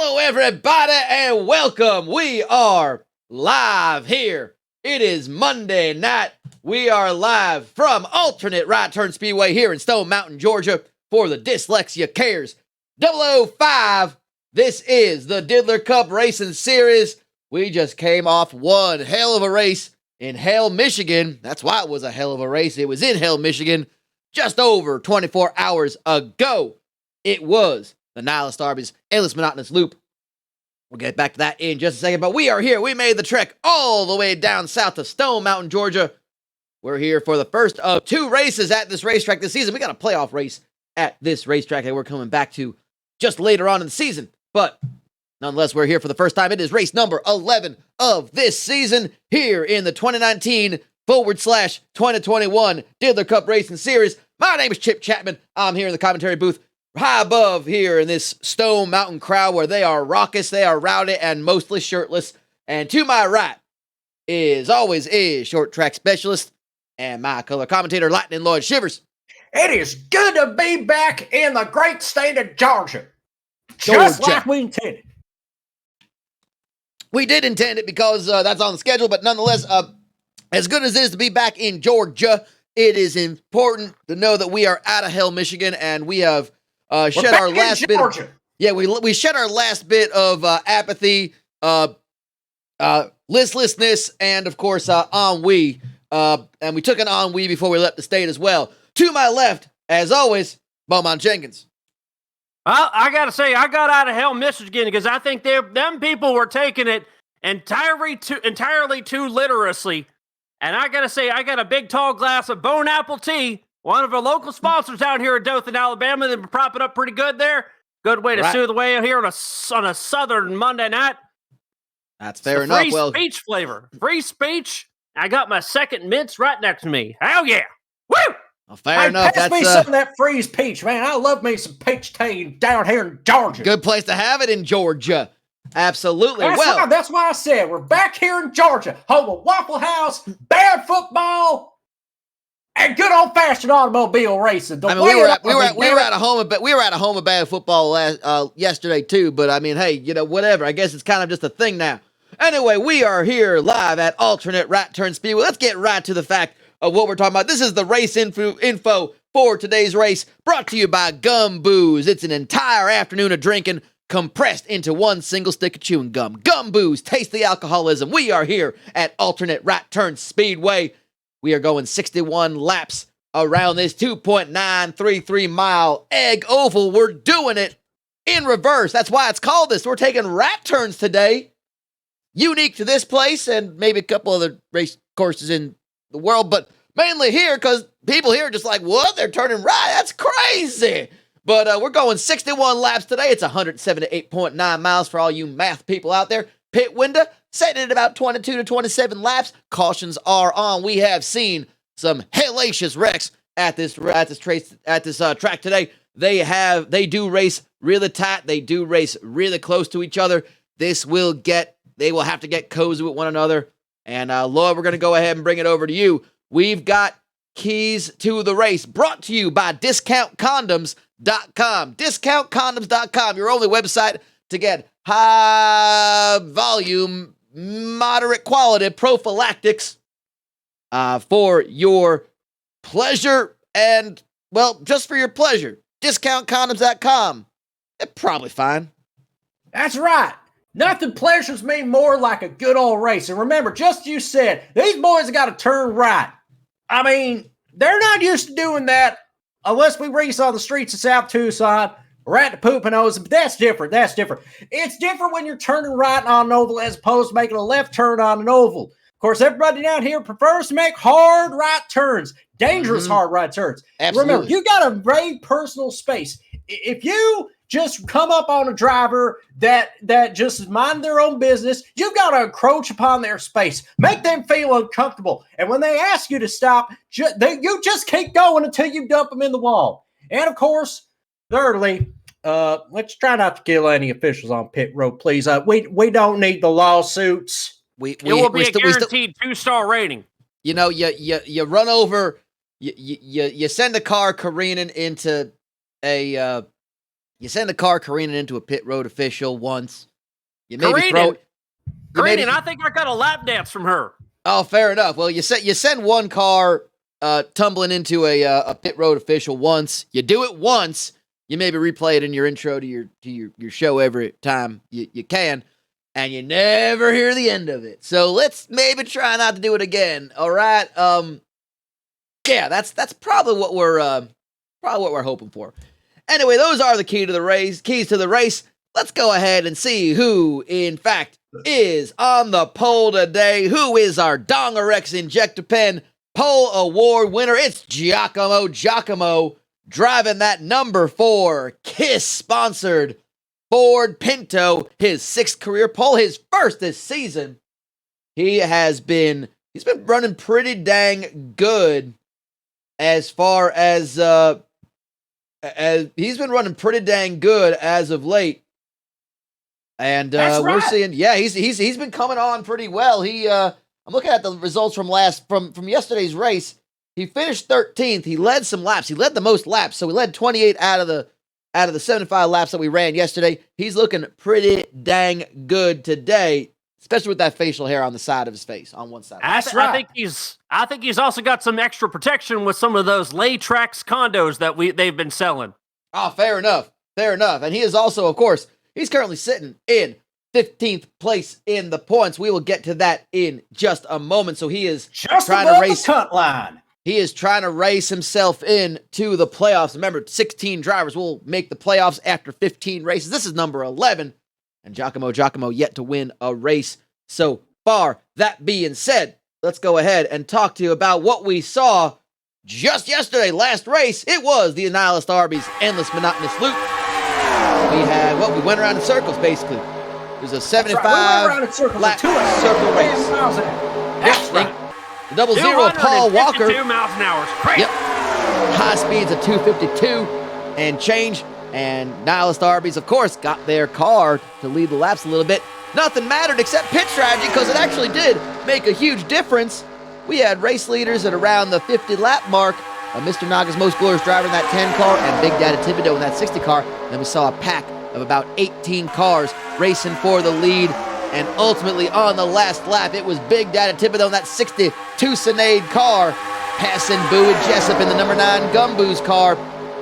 Hello, everybody, and welcome. We are live here. It is Monday night. We are live from alternate right turn Speedway here in Stone Mountain, Georgia for the Dyslexia Cares 005. This is the Diddler Cup Racing Series. We just came off one hell of a race in Hale, Michigan. That's why it was a hell of a race. It was in Hale, Michigan just over 24 hours ago. It was the Nihilist Arby's Endless Monotonous Loop. We'll get back to that in just a second, but we are here. We made the trek all the way down south to Stone Mountain, Georgia. We're here for the first of two races at this racetrack this season. We got a playoff race at this racetrack that we're coming back to just later on in the season, but nonetheless, we're here for the first time. It is race number 11 of this season here in the 2019/2021 Diddler Cup Racing Series. My name is Chip Chapman. I'm here in the commentary booth high above here in this Stone Mountain crowd where they are raucous, they are rowdy, and mostly shirtless. And to my right is short track specialist and my color commentator, Lightning Lloyd Shivers. It is good to be back in the great state of Georgia. Just like we intended. We did intend it because that's on the schedule, but nonetheless, as good as it is to be back in Georgia, it is important to know that we are out of Hale, Michigan, and we have shed our last bit. We shed our last bit of apathy, listlessness, and of course ennui. And we took an ennui before we left the state as well. To my left, as always, Beaumont Jenkins. Well, I gotta say, I got out of Hale, Michigan because I think them people were taking it entirely too literally. And I gotta say, I got a big tall glass of Bone Apple tea. One of our local sponsors out here in Dothan, Alabama. They've been propping up pretty good there. Good way to soothe the way here on a southern Monday night. That's fair enough. Free speech flavor. Free speech. I got my second mints right next to me. Hell yeah. Woo! Well, fair enough. Pass me some of that freeze peach, man. I love me some peach tea down here in Georgia. Good place to have it in Georgia. Absolutely. That's why I said we're back here in Georgia. Home of Waffle House, bad football, and good old-fashioned automobile racing. We were at home of bad football yesterday too. But I mean, hey, whatever. I guess it's kind of just a thing now. Anyway, we are here live at Alternate Right Turn Speedway. Let's get right to the fact of what we're talking about. This is the race info for today's race, brought to you by Gum Booze. It's an entire afternoon of drinking compressed into one single stick of chewing gum. Gum Booze, taste the alcoholism. We are here at Alternate Right Turn Speedway. We are going 61 laps around this 2.933 mile egg oval. We're doing it in reverse. That's why it's called this. We're taking right turns today. Unique to this place and maybe a couple other race courses in the world, but mainly here because people here are just like, what? They're turning right? That's crazy. But we're going 61 laps today. It's 178.9 miles for all you math people out there. Pit window setting at about 22 to 27 laps. Cautions are on. We have seen some hellacious wrecks at this track today. They do race really tight. They do race really close to each other. They will have to get cozy with one another. And Lloyd, we're going to go ahead and bring it over to you. We've got keys to the race brought to you by DiscountCondoms.com. DiscountCondoms.com, your only website to get high volume, moderate quality prophylactics for your pleasure and, well, just for your pleasure. DiscountCondoms.com. They're probably fine. That's right. Nothing pleasures me more like a good old race. And remember, just as you said, these boys have got to turn right. I mean, they're not used to doing that unless we race on the streets of South Tucson or at the Poconos, but that's different. It's different when you're turning right on an oval as opposed to making a left turn on an oval. Of course, everybody down here prefers to make hard right turns, dangerous hard right turns. Absolutely. Remember, you got a very personal space. If you just come up on a driver that just is minding their own business, you've got to encroach upon their space, make them feel uncomfortable. And when they ask you to stop, you just keep going until you dump them in the wall. And of course, thirdly, let's try not to kill any officials on pit road, please. We don't need the lawsuits. It will be a guaranteed 2-star rating. You run over, you send a car careening into a You send a car careening into a pit road official once. You maybe Careening? Careening, I think I got a lap dance from her. Oh, fair enough. Well, you send one car tumbling into a pit road official once. You do it once. You maybe replay it in your intro to your show every time you can, and you never hear the end of it. So let's maybe try not to do it again. All right. Yeah, that's probably what we're hoping for. Anyway, those are the keys to the race. Let's go ahead and see who, in fact, is on the pole today. Who is our Dongerex Injector Pen Pole Award winner? It's Giacomo driving that number 4 KISS-sponsored Ford Pinto, his 6th career pole, his first this season. He's been running pretty dang good as far as he's been running pretty dang good as of late. And we're seeing, he's been coming on pretty well. I'm looking at the results from yesterday's race. He finished 13th. He led some laps. He led the most laps, so he led 28 out of the 75 laps that we ran yesterday. He's looking pretty dang good today, especially with that facial hair on the side of his face, on one side. That's right. I think he's also got some extra protection with some of those Laytrax condos that they've been selling. Oh, fair enough. And he is also, of course, he's currently sitting in 15th place in the points. We will get to that in just a moment. So he is just trying above to race the cut line. He is trying to race himself in to the playoffs. Remember, 16 drivers will make the playoffs after 15 races. This is number 11, and Giacomo yet to win a race so far. That being said, let's go ahead and talk to you about what we saw just yesterday. Last race, it was the Nihilist Arby's Endless Monotonous Loop. We went around in circles, basically. It was a 75 lap circle race. That's right. The double zero Paul Walker. 2 miles an hour. Great. Yep. High speeds of 252 and change. And Nihilist Arby's, of course, got their car to lead the laps a little bit. Nothing mattered except pit strategy, because it actually did make a huge difference. We had race leaders at around the 50 lap mark. Mr. Naga's most glorious driver in that 10 car and Big Daddy Thibodeau in that 60 car. And then we saw a pack of about 18 cars racing for the lead. And ultimately, on the last lap, it was Big Daddy Thibodeau in that 62 Sinead car, passing Bowie Jessup in the number 9 Gumboos car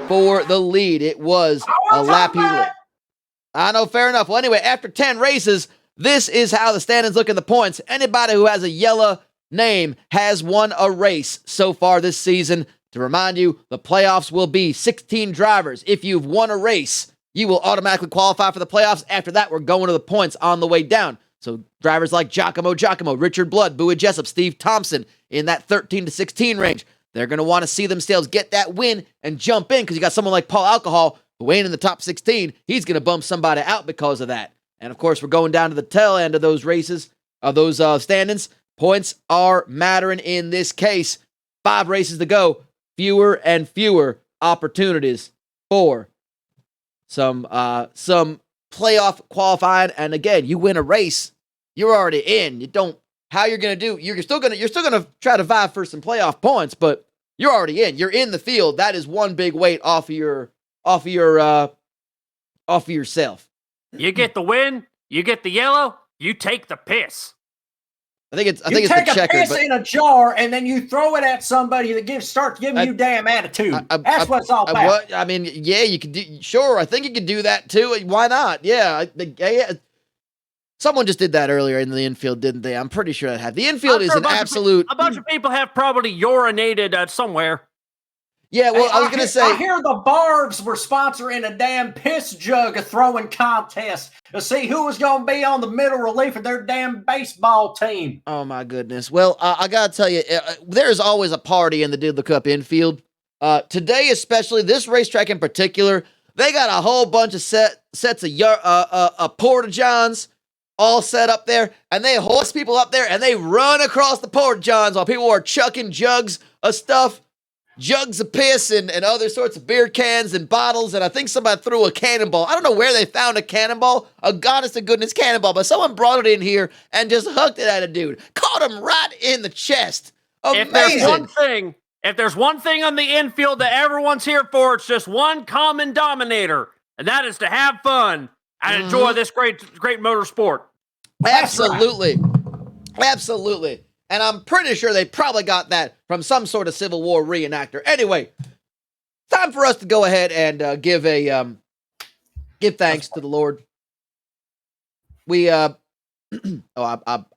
for the lead. It was a lap he lit. I know, fair enough. Well, anyway, after 10 races, this is how the standings look in the points. Anybody who has a yellow name has won a race so far this season. To remind you, the playoffs will be 16 drivers. If you've won a race, you will automatically qualify for the playoffs. After that, we're going to the points on the way down. So drivers like Giacomo, Richard Blood, Bowie Jessup, Steve Thompson in that 13 to 16 range, they're going to want to see themselves get that win and jump in, because you got someone like Paul Alcohol who ain't in the top 16. He's going to bump somebody out because of that. And of course, we're going down to the tail end of those races, of those standings. Points are mattering in this case. 5 races to go. Fewer and fewer opportunities for some playoff qualifying. And again, you win a race, you're already in. How you're going to do, you're still going to try to vie for some playoff points, but you're already in. You're in the field. That is one big weight off of yourself. You get the win, you get the yellow, you take the piss. I think it's the take checker. You take a piss in a jar and then you throw it at somebody that starts giving you damn attitude. That's what it's all about. I mean, yeah, you could do. Sure, I think you could do that too. Why not? Yeah, someone just did that earlier in the infield, didn't they? I'm pretty sure that happened. The infield is an absolute. A bunch of people have probably urinated somewhere. Yeah, well, I was going to say. I hear the Barbs were sponsoring a damn piss jug throwing contest to see who was going to be on the middle relief of their damn baseball team. Oh, my goodness. Well, I got to tell you, there's always a party in the Diddler Cup infield. Today, especially, this racetrack in particular, they got a whole bunch of sets of porta-johns all set up there, and they hoist people up there, and they run across the porta-johns while people are chucking jugs of stuff. Jugs of piss and other sorts of beer cans and bottles, and I think somebody threw a cannonball. I don't know where they found a cannonball, a honest-to-goodness cannonball, but someone brought it in here and just hooked it at a dude. Caught him right in the chest. Amazing. If there's one thing on the infield that everyone's here for, it's just one common dominator. and that is to have fun and enjoy this great motorsport. Absolutely. Absolutely. And I'm pretty sure they probably got that from some sort of Civil War reenactor. Anyway, time for us to go ahead and give thanks to the Lord. We I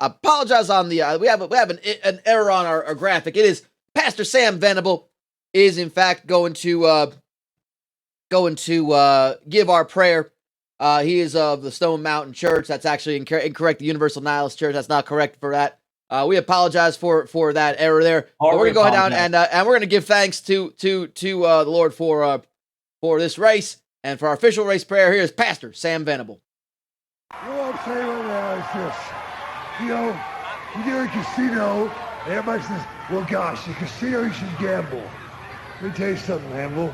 apologize on the we have an error on our graphic. It is Pastor Sam Venable is in fact going to give our prayer. He is of the Stone Mountain Church. That's actually incorrect. The Universal Nihilist Church. That's not correct for that. We apologize for that error there. But we're gonna go down and we're gonna give thanks to the Lord for this race and for our official race prayer. Here is Pastor Sam Venable. What I'm saying right now is this. You know, you get a casino, and everybody says, well, gosh, the casino, you should gamble. Let me tell you something, Hamble.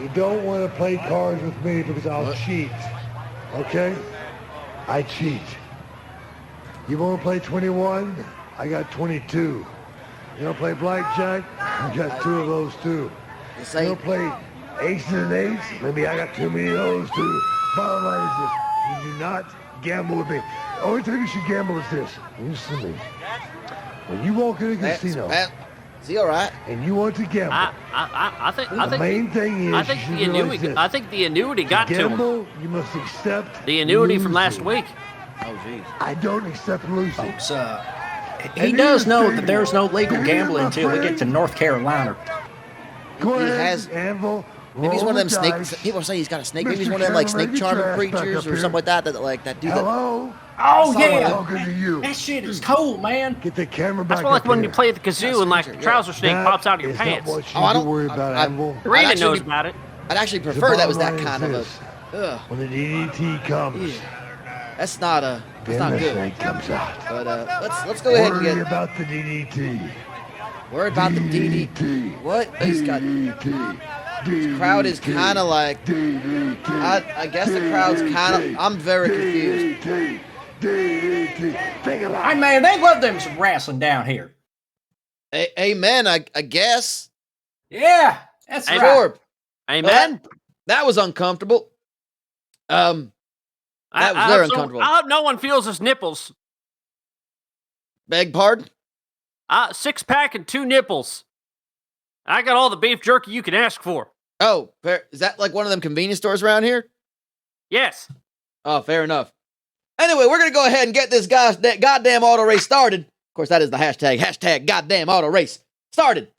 You don't want to play cards with me because I'll cheat. Okay? I cheat. You want to play 21? I got 22. You want to play blackjack? I got 2 of those too. You want to play aces and eights? Maybe I got too many of those too. Bottom line is this. You do not gamble with me. The only time you should gamble is this. Listen to me. When you walk in a casino, is he all right? And you want to gamble. I think the main thing is I think the annuity got to him. You must accept the annuity losing. from last week. Oh, jeez. I don't accept losing. Folks, he does know that there's no legal gambling until we get to North Carolina. Go ahead, has Anvil. Maybe he's one of them snakes. People say he's got a snake. Maybe he's one of them like snake charmer creatures or something like that. That do that. Hello. Oh yeah. Talking to you. That shit is cold, man. Get the camera back. That's like when here. you play the kazoo and like the trouser snake pops out of your pants. I don't worry about Anvil. Rena knows about it. I'd actually prefer that was that kind of a. When the DDT comes. That's not a. That's then not the good. snake comes out. But let's go ahead and Worry get. about the DDT. Worry about the DDT. What? He's got. The crowd is kind of like. I guess the crowd's kind of. I'm very confused. Hey man, they love them some wrestling down here. Amen. I guess. Yeah, that's right. Sure. Amen. That was uncomfortable. That was very uncomfortable. I hope no one feels his nipples. Beg pardon? 6-pack and 2 nipples. I got all the beef jerky you can ask for. Oh, fair. Is that like one of them convenience stores around here? Yes. Oh, fair enough. Anyway, we're going to go ahead and get this goddamn auto race started. Of course, that is the hashtag goddamn auto race started.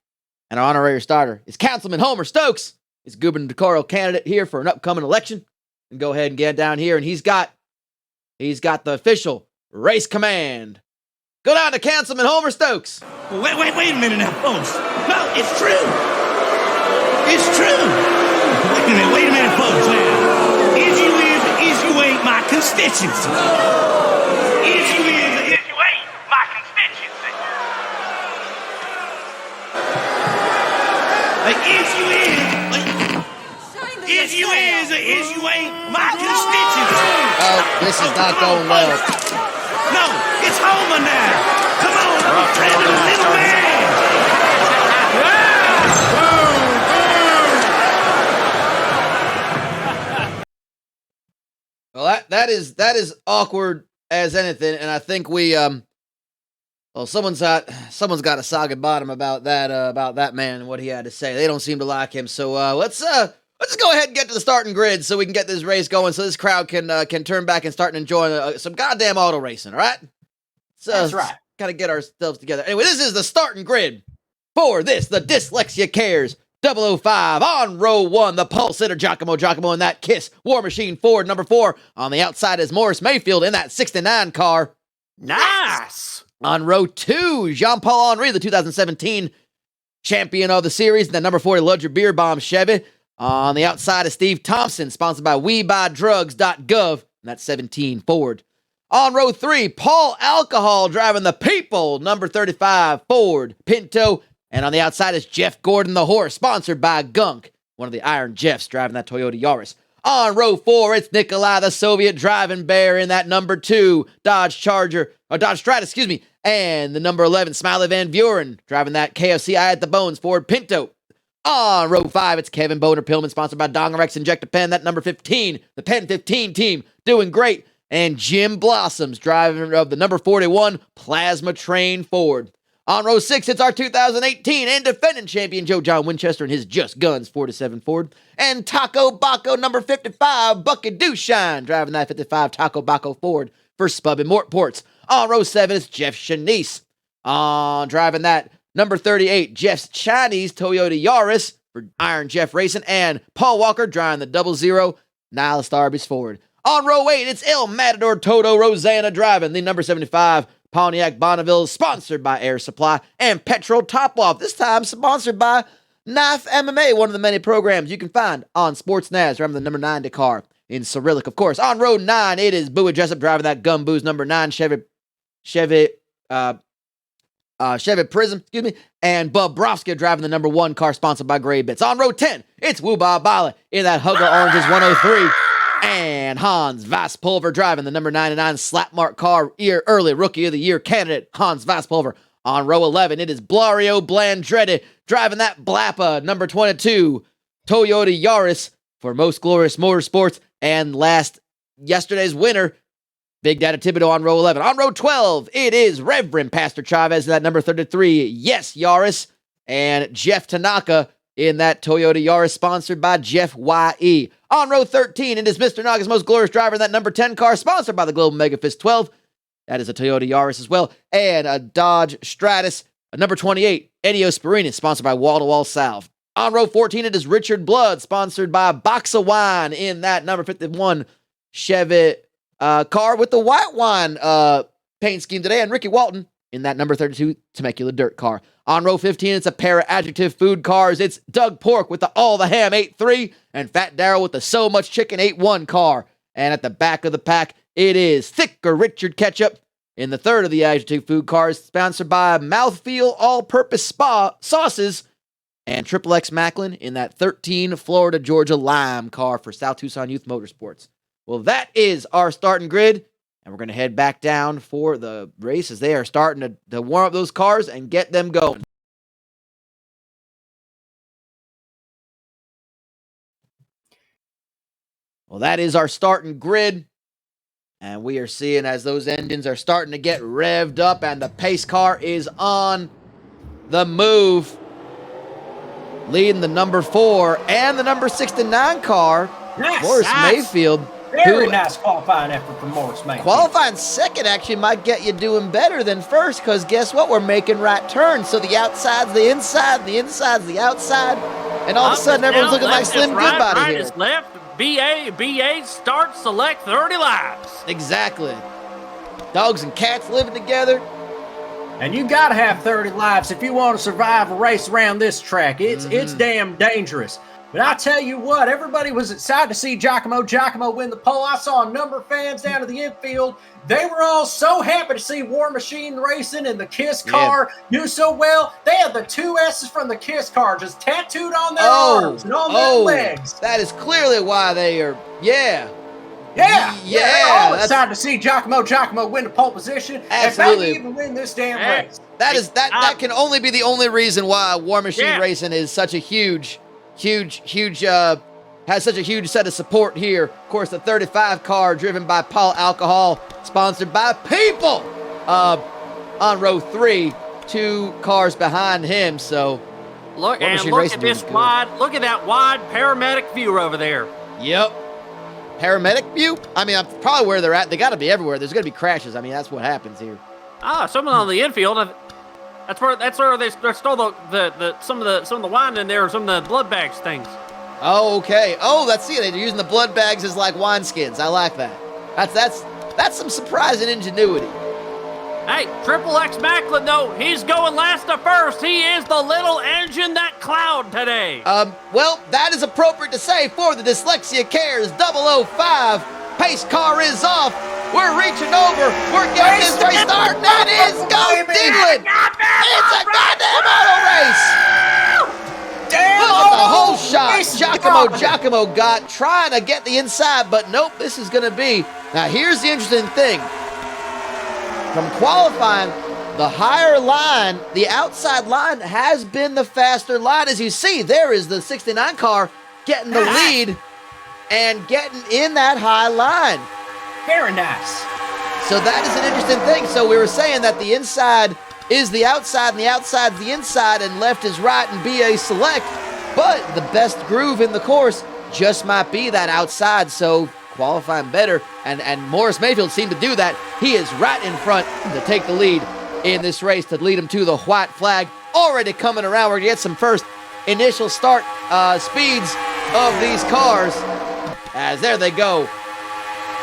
And our honorary starter is Councilman Homer Stokes. He's a gubernatorial candidate here for an upcoming election. And go ahead and get down here, and he's got the official race command. Go down to Councilman Homer Stokes. Wait a minute now, folks. No, it's true. It's true. Wait a minute, folks. Now, is you ain't my constituency. Is you ain't my constituency. Is you ain't my constituency. Oh, this is not going well. No, it's Homer now. Come on, I'm a friend of the little man. Well, that is awkward as anything, and I think we someone's got a soggy bottom about that man and what he had to say. They don't seem to like him, so let's go ahead and get to the starting grid so we can get this race going, so this crowd can turn back and start enjoying some goddamn auto racing. All right, so that's right. Gotta get ourselves together. Anyway, this is the starting grid for the Dyslexia Cares 005 on row 1. The pole sitter Giacomo in that Kiss War Machine Ford number 4. On the outside is Morris Mayfield in that 69 car. Nice. On row 2, Jean-Paul Henry, the 2017 champion of the series, and the number 40 Ludger Beer Bomb Chevy. On the outside is Steve Thompson, sponsored by WeBuyDrugs.gov, and that's 17 Ford. On row 3, Paul Alcohol driving the People, number 35 Ford Pinto. And on the outside is Jeff Gordon the Horse, sponsored by Gunk, one of the Iron Jeffs driving that Toyota Yaris. On row 4, it's Nikolai the Soviet driving bear in that number 2 Dodge Stratus, and the number 11 Smiley Van Buren driving that KFC Eye at the Bones Ford Pinto. On row 5, it's Kevin Boner Pillman, sponsored by Dongerex Inject-A-Pen. That number 15, the Pen 15 team, doing great. And Jim Blossoms, driver of the number 41 Plasma Train Ford. On row 6, it's our 2018 and defending champion Joe John Winchester and his Just Guns 4-7 Ford. And Taco Baco number 55, Bucky Dooshine, driving that 55 Taco Baco Ford for Spub and Mortports. On row 7, it's Jeff Shanice. Driving that number 38, Jeff's Chinese Toyota Yaris for Iron Jeff Racing. And Paul Walker driving the 00 Nihilus Arby's Ford. On row 8, it's El Matador Toto Rosanna driving the number 75 Pontiac Bonneville, sponsored by Air Supply and Petrol Top Off. This time sponsored by Knife MMA, one of the many programs you can find on Sports Naz, driving the number 90 car in Cyrillic, of course. On row 9, it is Bowie Jessup driving that Gumboo's number 9 Chevy Prism, and Bub Brofsky driving the number 1 car, sponsored by Gray Bits. On row 10, it's Woo Bob Bala in that Hugger Oranges 103. And Hans Vasspulver driving the number 99 Slap Mark car, early Rookie of the Year candidate, Hans Vasspulver. On row 11, it is Blario Blandretti driving that Blappa number 22 Toyota Yaris for Most Glorious Motorsports. And yesterday's winner, Big Daddy Thibodeau on row 11. On row 12, it is Reverend Pastor Chavez in that number 33 Yes Yaris. And Jeff Tanaka in that Toyota Yaris, sponsored by Jeff Y.E. On row 13, it is Mr. Naga's Most Glorious Driver in that number 10 car, sponsored by the Global Mega Fist 12. That is a Toyota Yaris as well. And a Dodge Stratus, a number 28, Ennio Sparini, sponsored by Wall to Wall Salve. On row 14, it is Richard Blood, sponsored by Box of Wine in that number 51 Chevy car with the white wine paint scheme today. And Ricky Walton in that number 32 Temecula Dirt car. On row 15, it's a pair of Adjective food cars. It's Doug Pork with the All the Ham 8-3 and Fat Darrell with the So Much Chicken 8-1 car. And at the back of the pack, it is Thicker Richard Ketchup in the third of the Adjective food cars, sponsored by Mouthfeel All-Purpose Spa Sauces and Triple X Macklin in that 13 Florida Georgia Lime car for South Tucson Youth Motorsports. Well, that is our starting grid. And we're going to head back down for the race as they are starting to warm up those cars and get them going. Well, that is our starting grid. And we are seeing as those engines are starting to get revved up and the pace car is on the move. Leading the number 4 and the number 69 car, Morris Mayfield. Very nice qualifying effort from Morris Mayfield. Qualifying second actually might get you doing better than first, because guess what? We're making right turns. So the outside's the inside, the inside's the outside, and all of a sudden everyone's looking like Slim Goodbody here. Right is left, BA, start, select, 30 laps. Exactly. Dogs and cats living together. And you got to have 30 laps if you want to survive a race around this track. It's damn dangerous. But I tell you what, everybody was excited to see Giacomo win the pole. I saw a number of fans down at the infield. They were all so happy to see War Machine Racing and the KISS car do so well. They had the 2 S's from the KISS car just tattooed on their arms and on their legs. That is clearly why they are, Yeah. All excited to see Giacomo win the pole position. Absolutely. And maybe even win this damn race. That can only be the only reason why War Machine Racing is such a huge has such a huge set of support here. Of course, the 35 car driven by Paul Alcohol, sponsored by People. On row 3, 2 cars behind him. So look at this wide. Look at that wide paramedic view over there. Yep. Paramedic view? I mean, I'm probably where they're at. They got to be everywhere. There's going to be crashes. I mean, that's what happens here. Someone on the infield. That's where they stole some of the wine in there, some of the blood bags things. Oh, okay. Oh, let's see. They're using the blood bags as like wineskins. I like that. That's some surprising ingenuity. Hey, Triple X Macklin, though, he's going last to first. He is the little engine that cloud today. Well, that is appropriate to say for the Dyslexia Cares 005. Pace car is off. We're reaching over. We're getting this race started. That is Go Diddler. It's a goddamn auto race. Damn. Look at the whole shot Giacomo got trying to get the inside, but nope, this is going to be. Now, here's the interesting thing. From qualifying, The higher line, the outside line, has been the faster line. As you see, there is the 69 car getting the lead and getting in that high line. Very nice. So that is an interesting thing. So we were saying that the inside is the outside and the outside's the inside and left is right and BA select. But the best groove in the course just might be that outside. So qualifying better. And Morris Mayfield seemed to do that. He is right in front to take the lead in this race to lead him to the white flag. Already coming around. We're going to get some first initial start speeds of these cars. As there they go.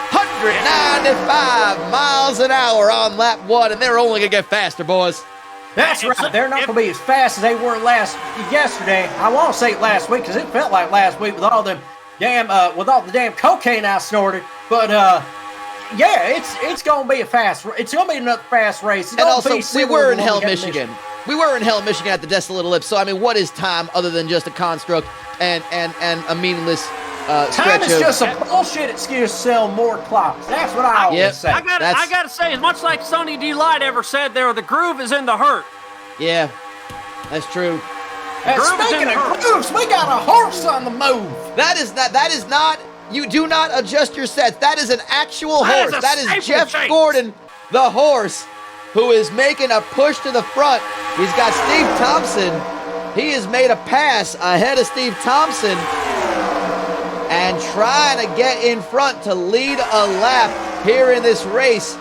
195 miles an hour on lap 1, and they're only going to get faster, boys. That's right. They're not going to be as fast as they were yesterday. I won't say last week because it felt like last week with all the damn cocaine I snorted. But yeah, it's going to be it's going to be another fast race. And also, we were in Hell, Michigan. We were in Hell, Michigan at the Desolate Ellipse. So I mean, what is time other than just a construct and a meaningless time is just a bullshit excuse to sell more clocks. That's what I always say. I gotta say, as much like Sonny D. Light ever said there, the groove is in the hurt. Yeah, that's true. And speaking of grooves, we got a horse on the move. That is not, you do not adjust your sets. That is an actual horse. That is Jeff Gordon, the horse, who is making a push to the front. He's got Steve Thompson. He has made a pass ahead of Steve Thompson and trying to get in front to lead a lap here in this race.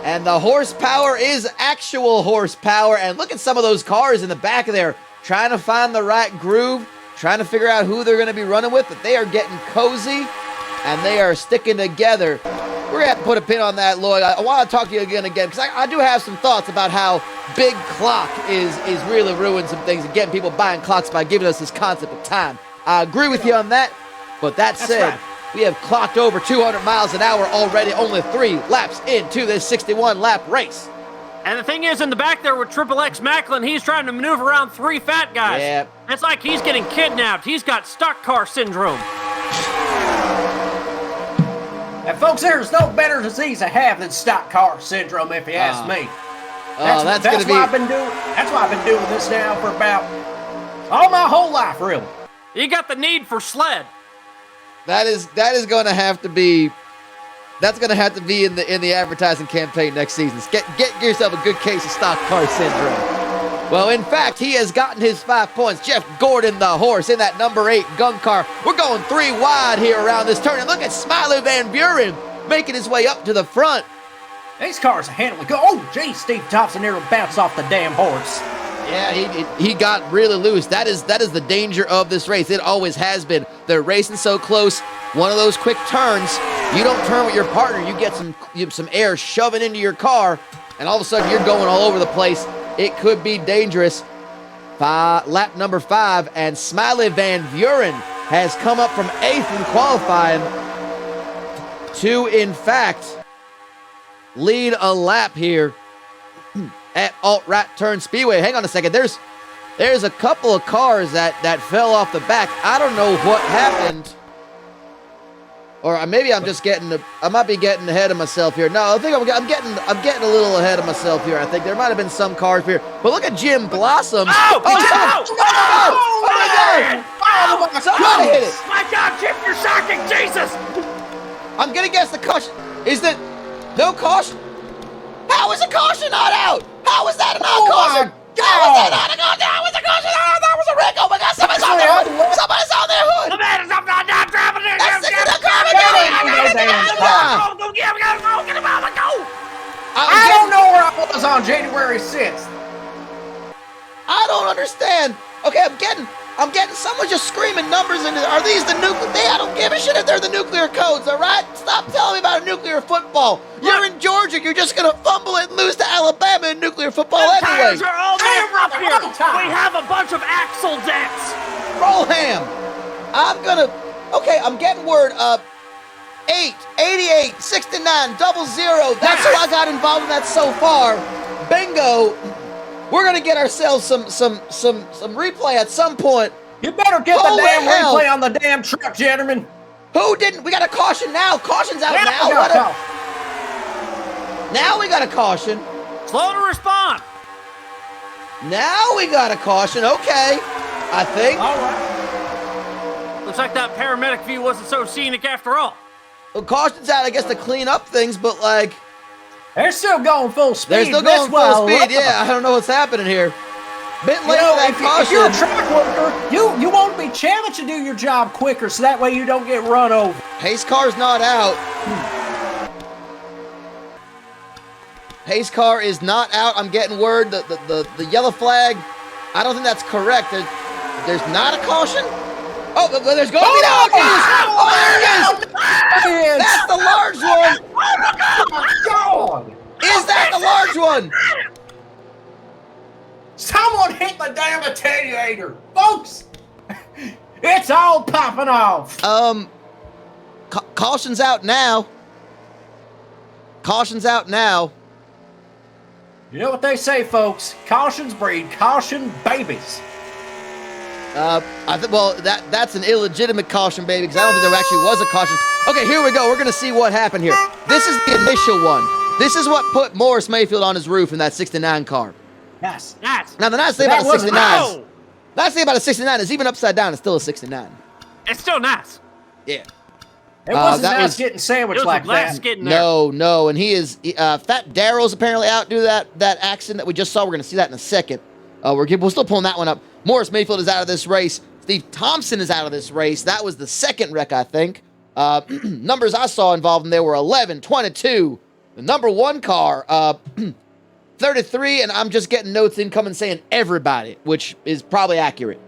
And the horsepower is actual horsepower. And look at some of those cars in the back of there trying to find the right groove, trying to figure out who they're going to be running with. But they are getting cozy and they are sticking together. We're going to have to put a pin on that, Lloyd. I want to talk to you again because I do have some thoughts about how Big Clock is really ruining some things and getting people buying clocks by giving us this concept of time. I agree with you on that. But that said, we have clocked over 200 miles an hour already, only 3 laps into this 61-lap race. And the thing is, in the back there with Triple X Macklin, he's trying to maneuver around 3 fat guys. Yeah. It's like he's getting kidnapped. He's got stock car syndrome. And folks, there's no better disease to have than stock car syndrome, if you ask me. That's why I've been doing this now for about all my whole life, really. You got the need for sled. That is going to have to be. That's going to have to be in the advertising campaign next season. Get yourself a good case of stock car syndrome. Well, in fact, he has gotten his 5 points. Jeff Gordon, the horse, in that number 8 gun car. We're going 3 wide here around this turn. And look at Smiley Van Buren making his way up to the front. These cars are handling good. Oh, geez, Steve Thompson nearly bounced off the damn horse. Yeah, he got really loose. That is the danger of this race. It always has been. They're racing so close. One of those quick turns, you don't turn with your partner. You get some air shoving into your car, and all of a sudden you're going all over the place. It could be dangerous. Lap number 5, and Smiley Van Buren has come up from 8th in qualifying to, in fact, lead a lap here at Alt-Right Turn Speedway. Hang on a second. There's a couple of cars that fell off the back. I don't know what happened. Or maybe I'm just I might be getting ahead of myself here. No, I think I'm getting a little ahead of myself here. I think there might have been some cars here. But look at Jim Blossom. Oh my God! Somebody hit it. My God, Jim, you're shocking, Jesus! I'm going to guess the caution. Is that no caution? How is a caution not out? How is that a caution? How is that not a caution? How is a caution not out? That was a wreck. Oh my God, somebody's on their hood. Somebody's on their hood. The man is up now, driving there. That's the car. I don't know where I was on January 6th. I don't understand. Okay, I'm getting someone just screaming numbers into. Are these the nuclear? I don't give a shit if they're the nuclear codes. All right, stop telling me about a nuclear football. You're in Georgia. You're just gonna fumble it and lose to Alabama in nuclear football the anyway. Tires are all damn up here. We have a bunch of axle dents. Rollham. I'm getting word. 8, 88, 69, 00. That's who I got involved in that so far. Bingo. We're gonna get ourselves some replay at some point. You better get Holy the damn hell. replay on the damn truck, gentlemen. Who didn't? We got a caution now. Caution's out now. Now we got a caution. Slow to respond. Now we got a caution. Okay, I think. All right. Looks like that paramedic view wasn't so scenic after all. Well, caution's out, I guess, to clean up things, but like They're still going full speed. they're still That's going what I full speed. love. Yeah, I don't know what's happening here. Bit You late know, for that if you're a caution. track worker, you want to be challenged to do your job quicker so that way you don't get run over. Pace car's not out. Pace car is not out. I'm getting word that the yellow flag, I don't think that's correct. There's not a caution? Oh, but there's going to be now. Oh, there it is. That's the large one. God! Is that the large one? Someone hit the damn attenuator, folks. It's all popping off. Caution's out now. Caution's out now. You know what they say, folks? Cautions breed caution babies. Well, that's an illegitimate caution, baby, because I don't think there actually was a caution. Okay, here we go. We're gonna see what happened here. This is the initial one. This is what put Morris Mayfield on his roof in that 69 car. Yes. Nice. Now the nice thing That about a wasn't 69, No, nice thing about a 69 is even upside down, it's still a 69. it's still nice. Yeah. It wasn't that nice was- getting It sandwiched was like a glass that. getting there. No, and he is Fat Daryl's apparently out due to that accident that we just saw. We're gonna see that in a second. We're still pulling that one up. Morris Mayfield is out of this race. Steve Thompson is out of this race. That was the second wreck, I think. Numbers I saw involved in there were 11, 22. The number one car, 33, and I'm just getting notes incoming saying everybody, which is probably accurate.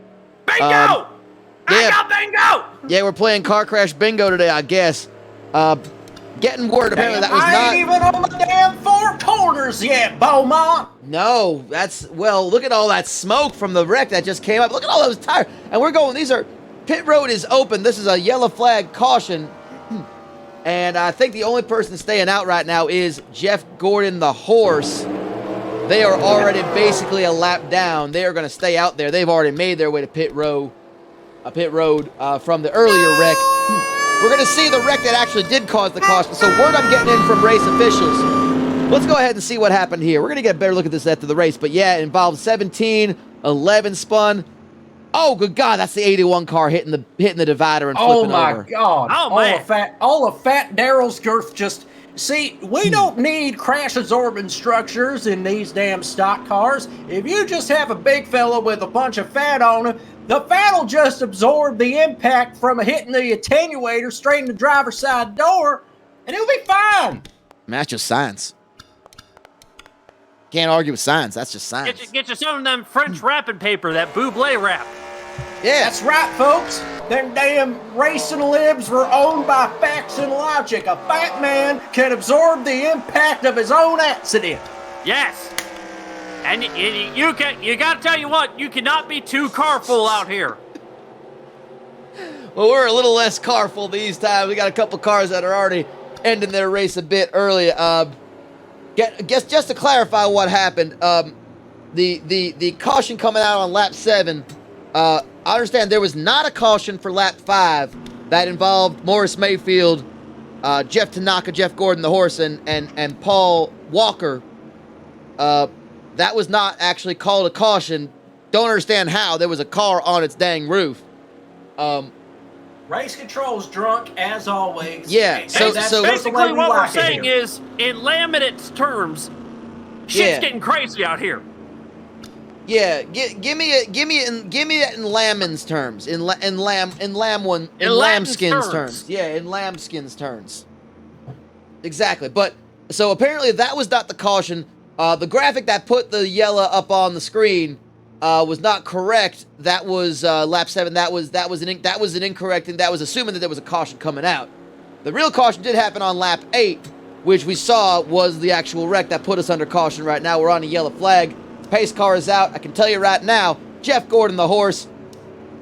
Bingo! yeah. I got bingo! Yeah, we're playing car crash bingo today, I guess. Getting word apparently that was I ain't not. even on the damn four corners yet, Beaumont. No, look at all that smoke from the wreck that just came up. Look at all those tires. And we're going, pit road is open. This is a yellow flag caution. And I think the only person staying out right now is Jeff Gordon, the horse. They are already basically a lap down. They are going to stay out there. They've already made their way to pit road from the earlier wreck. We're going to see the wreck that actually did cause the caution. So word I'm getting in from race officials. Let's go ahead and see what happened here. We're going to get a better look at this after the race. But yeah, it involved 17, 11 spun. Oh, good God, that's the 81 car hitting the divider and flipping over. Oh my God! Oh, man. All of Fat Daryl's girth just. See, we don't need crash absorbing structures in these damn stock cars. If you just have a big fella with a bunch of fat on him, the fat will just absorb the impact from hitting the attenuator straight in the driver's side door, and it'll be fine. That's just science. Can't argue with science. That's just science. Get you some of them French wrapping paper, that Buble wrap. Yeah. That's right, folks. Them damn racing libs were owned by facts and logic. A fat man can absorb the impact of his own accident. Yes. And you got to tell you what, you cannot be too carful out here. Well, we're a little less carful these times. We got a couple cars that are already ending their race a bit early. Guess just to clarify what happened, the caution coming out on lap 7. I understand there was not a caution for lap 5 that involved Morris Mayfield, Jeff Tanaka, Jeff Gordon, the horse, and Paul Walker. That was not actually called a caution. Don't understand how. There was a car on its dang roof. Race control's drunk as always. Yeah, And so- that's so- just the way Basically, we what we're like it saying here. is, in laminate's terms, shit's Yeah. getting crazy out here. Yeah, give me it in Lambin's terms. In lambskin's Latin's terms. Yeah, in lambskin's terms. Exactly. But so apparently that was not the caution. The graphic that put the yellow up on the screen was not correct. That was lap 7. That was an incorrect thing. That was assuming that there was a caution coming out. The real caution did happen on lap 8, which we saw was the actual wreck that put us under caution. Right now we're on a yellow flag. Pace car is out. I can tell you right now, Jeff Gordon, the horse,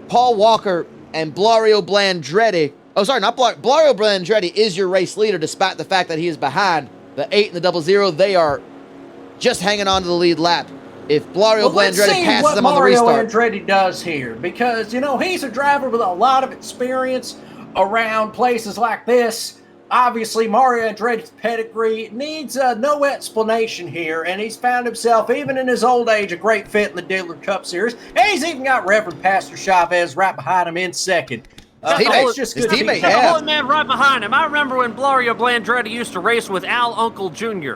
Paul Walker, and Blario Blandretti. Oh, sorry, not Blario Blandretti is your race leader, despite the fact that he is behind the 8 and the 00. They are just hanging on to the lead lap. If Blario Let's Blandretti see passes what him on the Mario restart. Andretti does here, because he's a driver with a lot of experience around places like this. obviously, Mario Andretti's pedigree needs no explanation here, and he's found himself, even in his old age, a great fit in the Diddler Cup Series. And he's even got Reverend Pastor Chavez right behind him in second. Teammates, Just his good teammate, teammates. The yeah. holy man right behind him. I remember when Mario Blandretti used to race with Al Uncle Jr.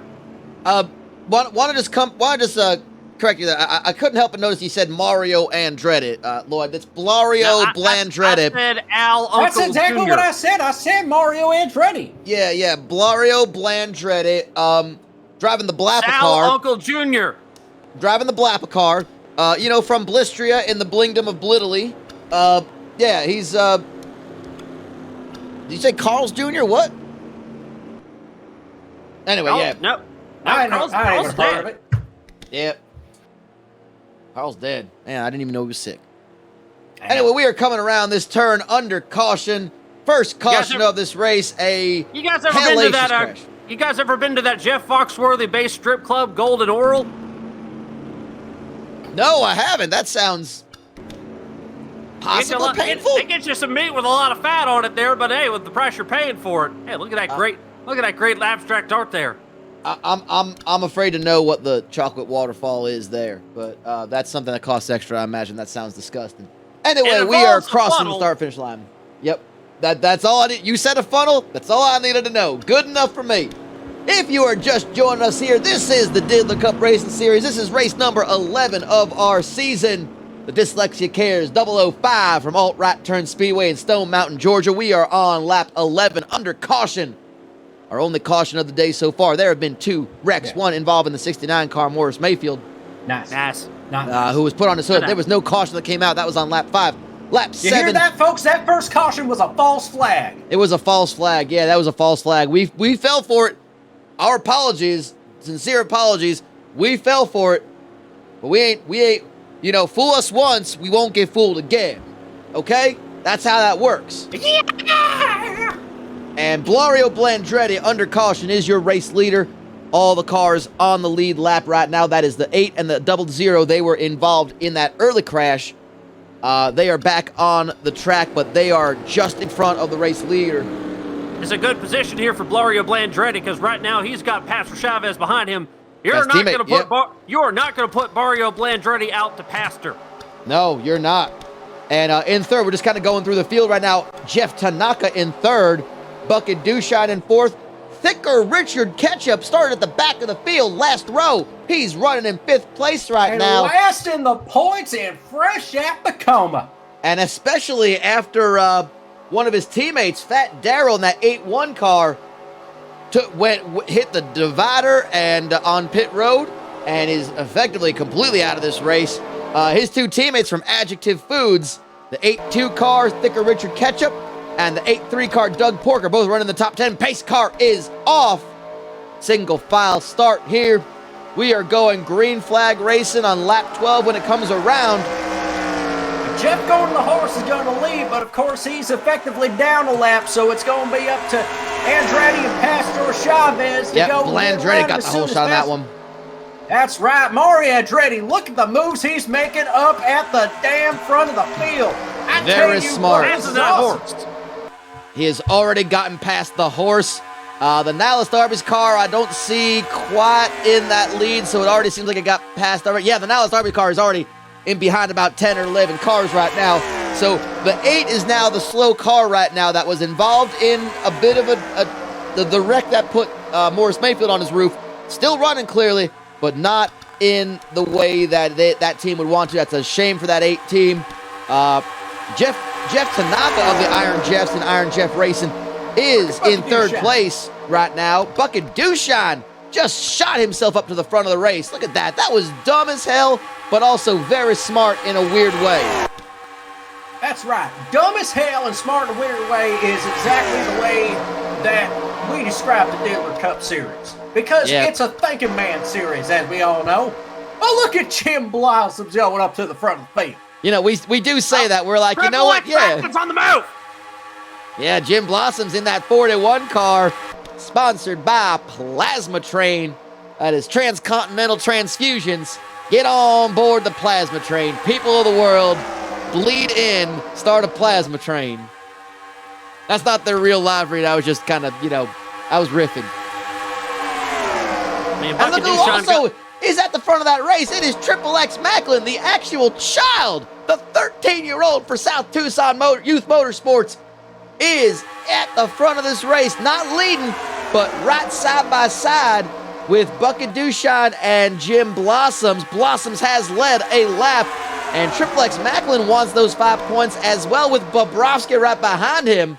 Want to just correct you there. I couldn't help but notice you said Mario Andretti, Lloyd. That's Blario Blandretti. I said Al Uncle That's exactly Jr. what I said. I said Mario Andretti. Yeah, Blario Blandretti, driving the Blappa Al car. Uncle Jr. Driving the Blappa car, from Blistria in the blingdom of Blidley. Yeah, he's, did you say Carl's Jr.? What? Anyway, Oh, yeah. no. I Carl's ain't heard of dead. it. Yep. Carl's dead. Man, I didn't even know he was sick. Anyway, we are coming around this turn under caution. First caution of this race, You guys ever been to that? crash. You guys ever been to that Jeff Foxworthy-based strip club, Golden Oral? No, I haven't. That sounds possibly painful. They get you some meat with a lot of fat on it there, but hey, with the price you're paying for it, hey, look at that great abstract art there. I'm afraid to know what the chocolate waterfall is there, but that's something that costs extra. I imagine that sounds disgusting. Anyway, we are crossing the start finish line. Yep, that's all I need. You said a funnel. That's all I needed to know. Good enough for me. If you are just joining us here, this is the Diddler Cup Racing Series. This is race number 11 of our season. The Dyslexia Cares 005 from Alt-Right Turn Speedway in Stone Mountain, Georgia. We are on lap 11 under caution. Our only caution of the day so far. There have been 2 wrecks, one involving the 69 car, Morris Mayfield, Nice. who was put on his hood. There was no caution that came out. That was on lap 5. Lap 7. You hear that, folks? That first caution was a false flag. It was a false flag. Yeah, that was a false flag. We fell for it. Our apologies, sincere apologies. We fell for it, but we ain't. Fool us once, we won't get fooled again. Okay? That's how that works. Yeah! And Blario Blandretti, under caution, is your race leader. All the cars on the lead lap right now. That is the 8 and the 00. They were involved in that early crash. They are back on the track, but they are just in front of the race leader. It's a good position here for Blario Blandretti because right now he's got Pastor Chavez behind him. You're not going to put Mario Blandretti out to pasture. No, you're not. And in third, we're just kind of going through the field right now. Jeff Tanaka in third. Bucket Dushine in fourth. Thicker Richard Ketchup started at the back of the field, last row. He's running in 5th place right now. Last in the points and fresh at the coma. And especially after one of his teammates, Fat Darrell, in that 8-1 car, hit the divider and on pit road and is effectively completely out of this race. His 2 teammates from Adjective Foods, the 8-2 car, Thicker Richard Ketchup, and the 8-3 car, Doug Porker, both running the top 10. Pace car is off. Single file start here. We are going green flag racing on lap 12 when it comes around. Jeff Gordon, the horse, is going to lead, but of course he's effectively down a lap, so it's going to be up to Andretti and Pastor Chavez to go. Blandretti got the whole shot on that one. That's right, Mario Andretti. Look at the moves he's making up at the damn front of the field. Very smart. That's that horse. He has already gotten past the horse. The Nihilist Arby's car, I don't see quite in that lead, so it already seems like it got passed already. Yeah, the Nihilist Arby's car is already in behind about 10 or 11 cars right now. So the 8 is now the slow car right now that was involved in a bit of the wreck that put Morris Mayfield on his roof. Still running clearly, but not in the way that that team would want to. That's a shame for that 8 team. Jeff Tanaka of the Iron Jeffs and Iron Jeff Racing is in third place right now. Bucket Dushine just shot himself up to the front of the race. Look at that. That was dumb as hell, but also very smart in a weird way. That's right. Dumb as hell and smart in a weird way is exactly the way that we describe the Diddler Cup Series. Because it's a thinking man series, as we all know. Oh, look at Jim Blossoms going up to the front of the field. You know, we do say that. We're like, you know what? Yeah. It's on the move. Yeah, Jim Blossom's in that 41 car, sponsored by Plasma Train. That is Transcontinental Transfusions. Get on board the Plasma Train. People of the world, bleed in, start a Plasma Train. That's not their real live read. I was just kind of, I was riffing. Man, And look who also is at the front of that race. It is Triple X Macklin, the actual child, the 13-year-old for South Tucson Youth Motorsports, is at the front of this race, not leading, but right side by side with Bucket Duchan and Jim Blossoms. Blossoms has led a lap, and Triple X Macklin wants those 5 points as well, with Bobrovsky right behind him.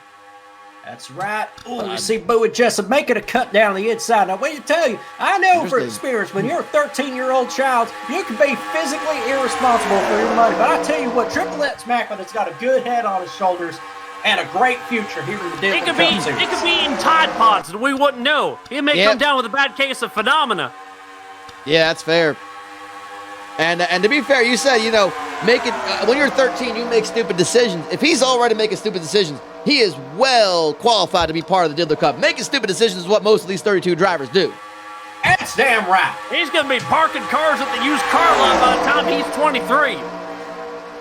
That's right. Ooh, you see Bowie Jessup making a cut down the inside. Now, what do you tell you? I know from experience, when you're a 13-year-old child, you can be physically irresponsible for your money. But I tell you what, Triple X Macklin has got a good head on his shoulders and a great future here in the Diddler Cup Series. He could be eating Tide Pods and we wouldn't know. He may come down with a bad case of phenomena. Yeah, that's fair. And to be fair, you said, when you're 13, you make stupid decisions. If he's already making stupid decisions, he is well qualified to be part of the Diddler Cup. Making stupid decisions is what most of these 32 drivers do. That's damn right. He's going to be parking cars at the used car lot by the time he's 23.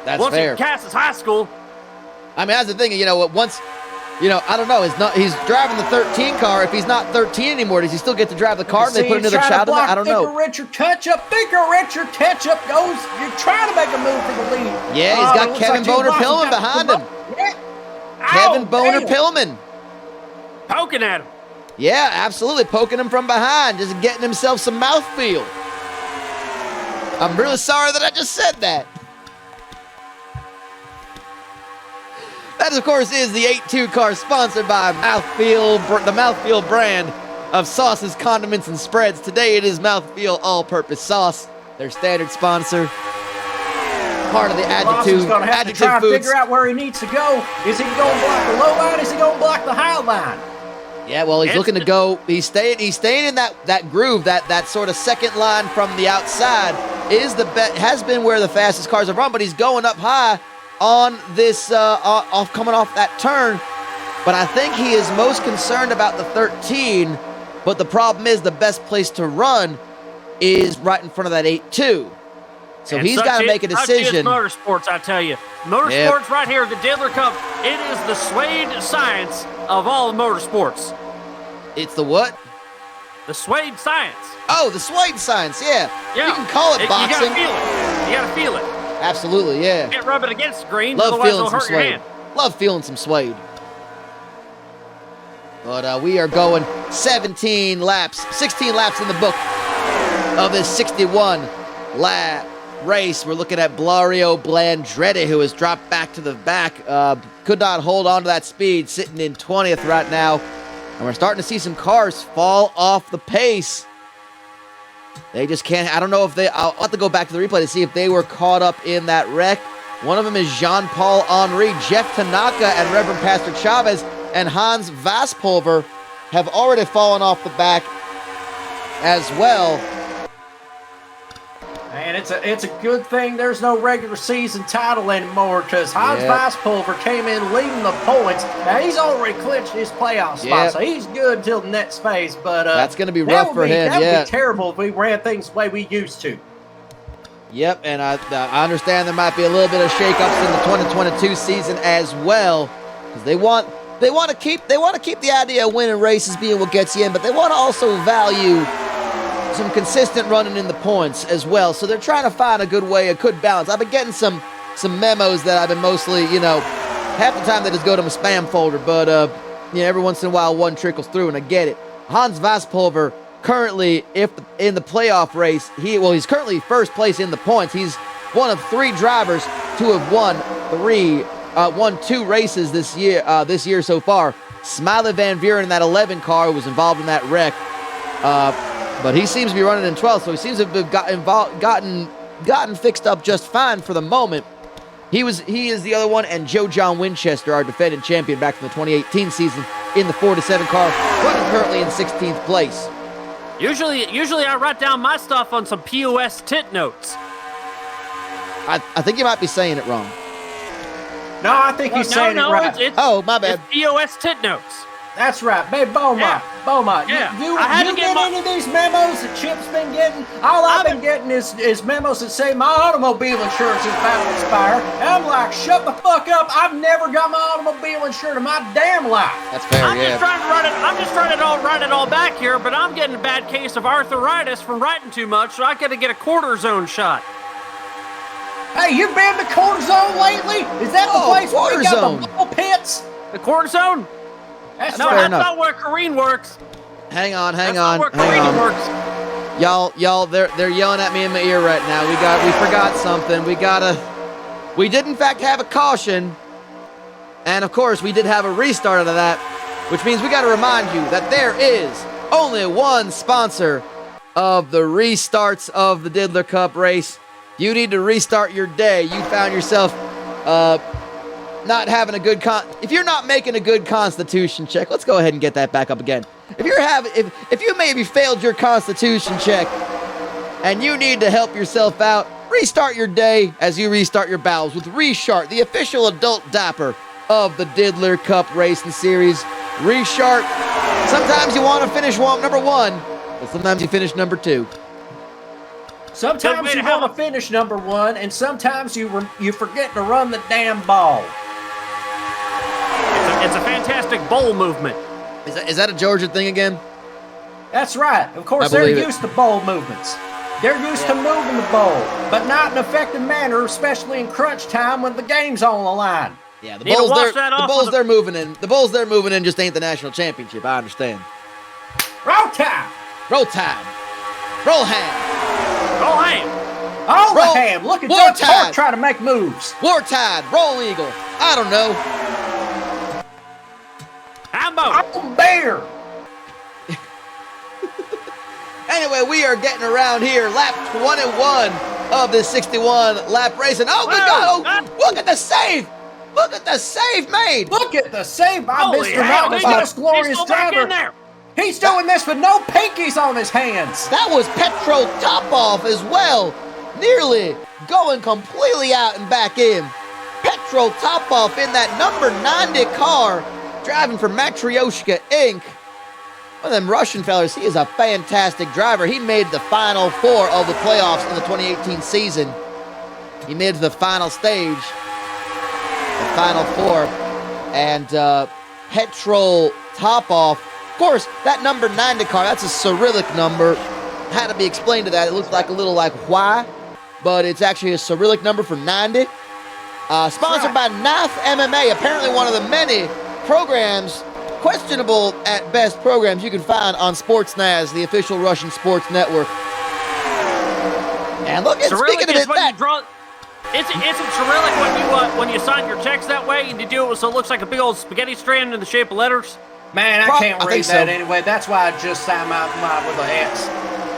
That's Once fair. he passes high school. I mean, that's the thing, once, I don't know, he's driving the 13 car. If he's not 13 anymore, does he still get to drive the car and they put another child in there? I don't know. Richard Ketchup goes, you're trying to make a move for the lead. Yeah, he's got Kevin Boner-Pillman behind him. Yeah. Kevin Boner-Pillman. Poking at him. Yeah, absolutely, poking him from behind, just getting himself some mouthfeel. I'm really sorry that I just said that. That, of course, is the 8-2 car sponsored by the Mouthfeel brand of sauces, condiments, and spreads. Today, it is Mouthfeel All-Purpose Sauce, their standard sponsor. Part of the Adjective going to have to try Foods. And figure out where he needs to go. Is he going to block the low line? Is he going to block the high line? Yeah, well, he's looking to go. He's staying in that groove, that sort of second line from the outside has been where the fastest cars have run, but he's going up high on this coming off that turn. But I think he is most concerned about the 13. But the problem is the best place to run is right in front of that 8-2. So he's got to make a decision. Motorsports, I tell you. Motorsports right here, the Diddler Cup, it is the suede science of all motorsports. It's the what? The suede science. Oh, the suede science, yeah. You can call it boxing. You gotta feel it. Absolutely, yeah. You can't rub it against the green, Love otherwise feeling it'll some hurt your suede. hand. Love feeling some suede. But we are going 16 laps in the book of this 61 lap race. We're looking at Blario Blandretti, who has dropped back to the back. Could not hold on to that speed, sitting in 20th right now. And we're starting to see some cars fall off the pace. They just can't. I don't know if I'll have to go back to the replay to see if they were caught up in that wreck. One of them is Jean-Paul Henry. Jeff Tanaka and Reverend Pastor Chavez and Hans Vaspulver have already fallen off the back as well. And it's a good thing there's no regular season title anymore, because Hans Vaspulver came in leading the points. Now, he's already clinched his playoff spot, so he's good until the next phase. But that's going to be rough for him. That would be terrible if we ran things the way we used to. Yep, and I understand there might be a little bit of shakeups in the 2022 season as well, because they want to keep the idea of winning races being what gets you in, but they want to also value some consistent running in the points as well. So they're trying to find a good way, a good balance. I've been getting some memos that I've been mostly, half the time they just go to my spam folder, but every once in a while one trickles through and I get it. Hans Vaspulver currently, in the playoff race, he's currently first place in the points. He's one of 3 drivers to have won 2 races this year so far. Smiley Van Buren in that 11 car was involved in that wreck. But he seems to be running in 12th, so he seems to have gotten fixed up just fine for the moment. He is the other one, and Joe John Winchester, our defending champion back from the 2018 season, in the 47 car, running currently in 16th place. Usually I write down my stuff on some POS tit notes. I think you might be saying it wrong. No, I think he's saying it right. Oh, my bad. It's POS tit notes. That's right, babe. Beaumont. Yeah. Beaumont. Yeah. You I had to get get my- any of these memos that Chip's been getting? All I've been getting is memos that say my automobile insurance is about to expire. And I'm like, shut the fuck up. I've never got my automobile insured in my damn life. That's fair, I'm yeah. just trying to run it all back here, but I'm getting a bad case of arthritis from writing too much, so I got to get a cortisone shot. Hey, you been to Cortisone lately? Is that the place where we got Cortisone. the ball pits? The cortisone? That's No, right. that's enough. not where Kareen works. Hang on. That's not where Kareen works. Y'all, they're yelling at me in my ear right now. We forgot something. We did in fact have a caution, and of course we did have a restart of that, which means we got to remind you that there is only one sponsor of the restarts of the Diddler Cup race. You need to restart your day. You found yourself not having a good if you're not making a good constitution check, let's go ahead and get that back up again. If you maybe failed your constitution check and you need to help yourself out, restart your day as you restart your bowels with Reshart, the official adult diaper of the Diddler Cup Racing Series. Reshart, sometimes you want to finish number one, but sometimes you finish number two. Sometimes you want to finish number one, and sometimes you forget to run the damn ball. It's a fantastic bowl movement. Is that a Georgia thing again? That's right. Of course, I they're believe it. used to bowl movements. They're used to moving the bowl, but not in an effective manner, especially in crunch time when the game's on the line. Yeah, the Need to bowls wash that off with they're moving in. The bowls they're moving in just ain't the national championship. I understand. Roll time! Roll time. Roll ham. Roll ham. All Roll- the ham! Look at War Joe Tide. Clark trying to make moves. War Tide. Roll Eagle. I don't know. Hambo. I'm a bear! Anyway, we are getting around here. Lap 21 of this 61 lap racing. Oh, good Whoa, God. Oh, look at the save. Look at the save made. Look at the save by Holy Mr. hell, Mountain's he's most glorious still back in driver. there. He's doing this with no pinkies on his hands. That was Petro top off as well. Nearly going completely out and back in. Petro top off in that number 90 car, driving for Matryoshka Inc. One of them Russian fellas, he is a fantastic driver. He made the final four of the playoffs in the 2018 season. He made it to the final stage, the final four, and Petrol top off. Of course, that number 90 car, that's a Cyrillic number. Had to be explained to that. It looks like a little like why, but it's actually a Cyrillic number for 90. Sponsored by Knife MMA, apparently one of the many programs, questionable at best programs you can find on Sportsnaz, the official Russian sports network. And look, Cyrillic speaking of is it, when that you draw. Isn't Cyrillic when you sign your checks that way and you do it so it looks like a big old spaghetti strand in the shape of letters? Man, I can't I read think that so. anyway. That's why I just signed mine with an X.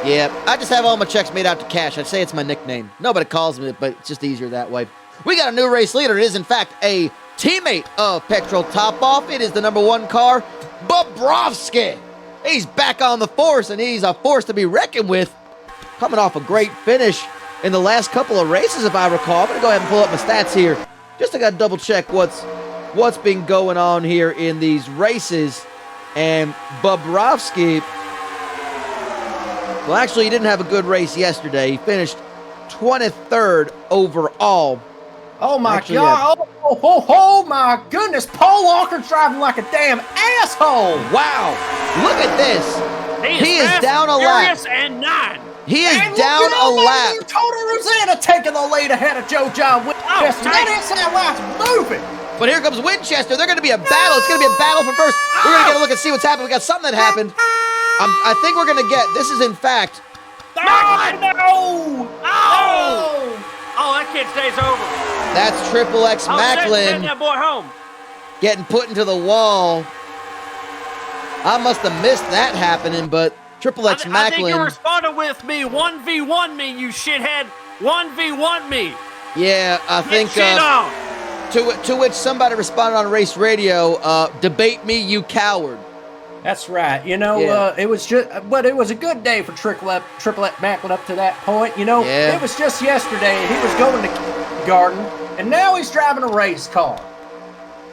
Yeah, I just have all my checks made out to cash. I'd say it's my nickname. Nobody calls me it, but it's just easier that way. We got a new race leader. It is, in fact, a teammate of Petrol Topoff. It is the number one car, Bobrovsky. He's back on the force, and he's a force to be reckoned with. Coming off a great finish in the last couple of races, if I recall. I'm going to go ahead and pull up my stats here. Just to double check what's been going on here in these races. And Bobrovsky, well, actually, he didn't have a good race yesterday. He finished 23rd overall. Oh my Actually, God! Oh my goodness! Paul Walker's driving like a damn asshole. Wow! Look at this. He is fast, down a lap. furious, and 9. He is And down look at a old lap. lady Tony Rosanna taking the lead ahead of Joe John Winchester. tight. That inside light's moving. But here comes Winchester. They're going to be a battle. It's going to be a battle for first. We're going to get a look and see what's happened. We got something that happened. I think we're going to get. This is in fact. No! Oh, that kid stays over. That's Triple X Send Macklin that boy home. getting put into the wall. I must have missed that happening, but Triple X I think you Macklin. responded with me. 1v1 me, you shithead. 1v1 me. Yeah, I think. Get shit on. To which somebody responded on race radio, debate me, you coward. That's right. You know, Yeah. it was a good day for Triple X Macklin up to that point. You know, Yeah. it was just yesterday he was going to Garden, and now he's driving a race car.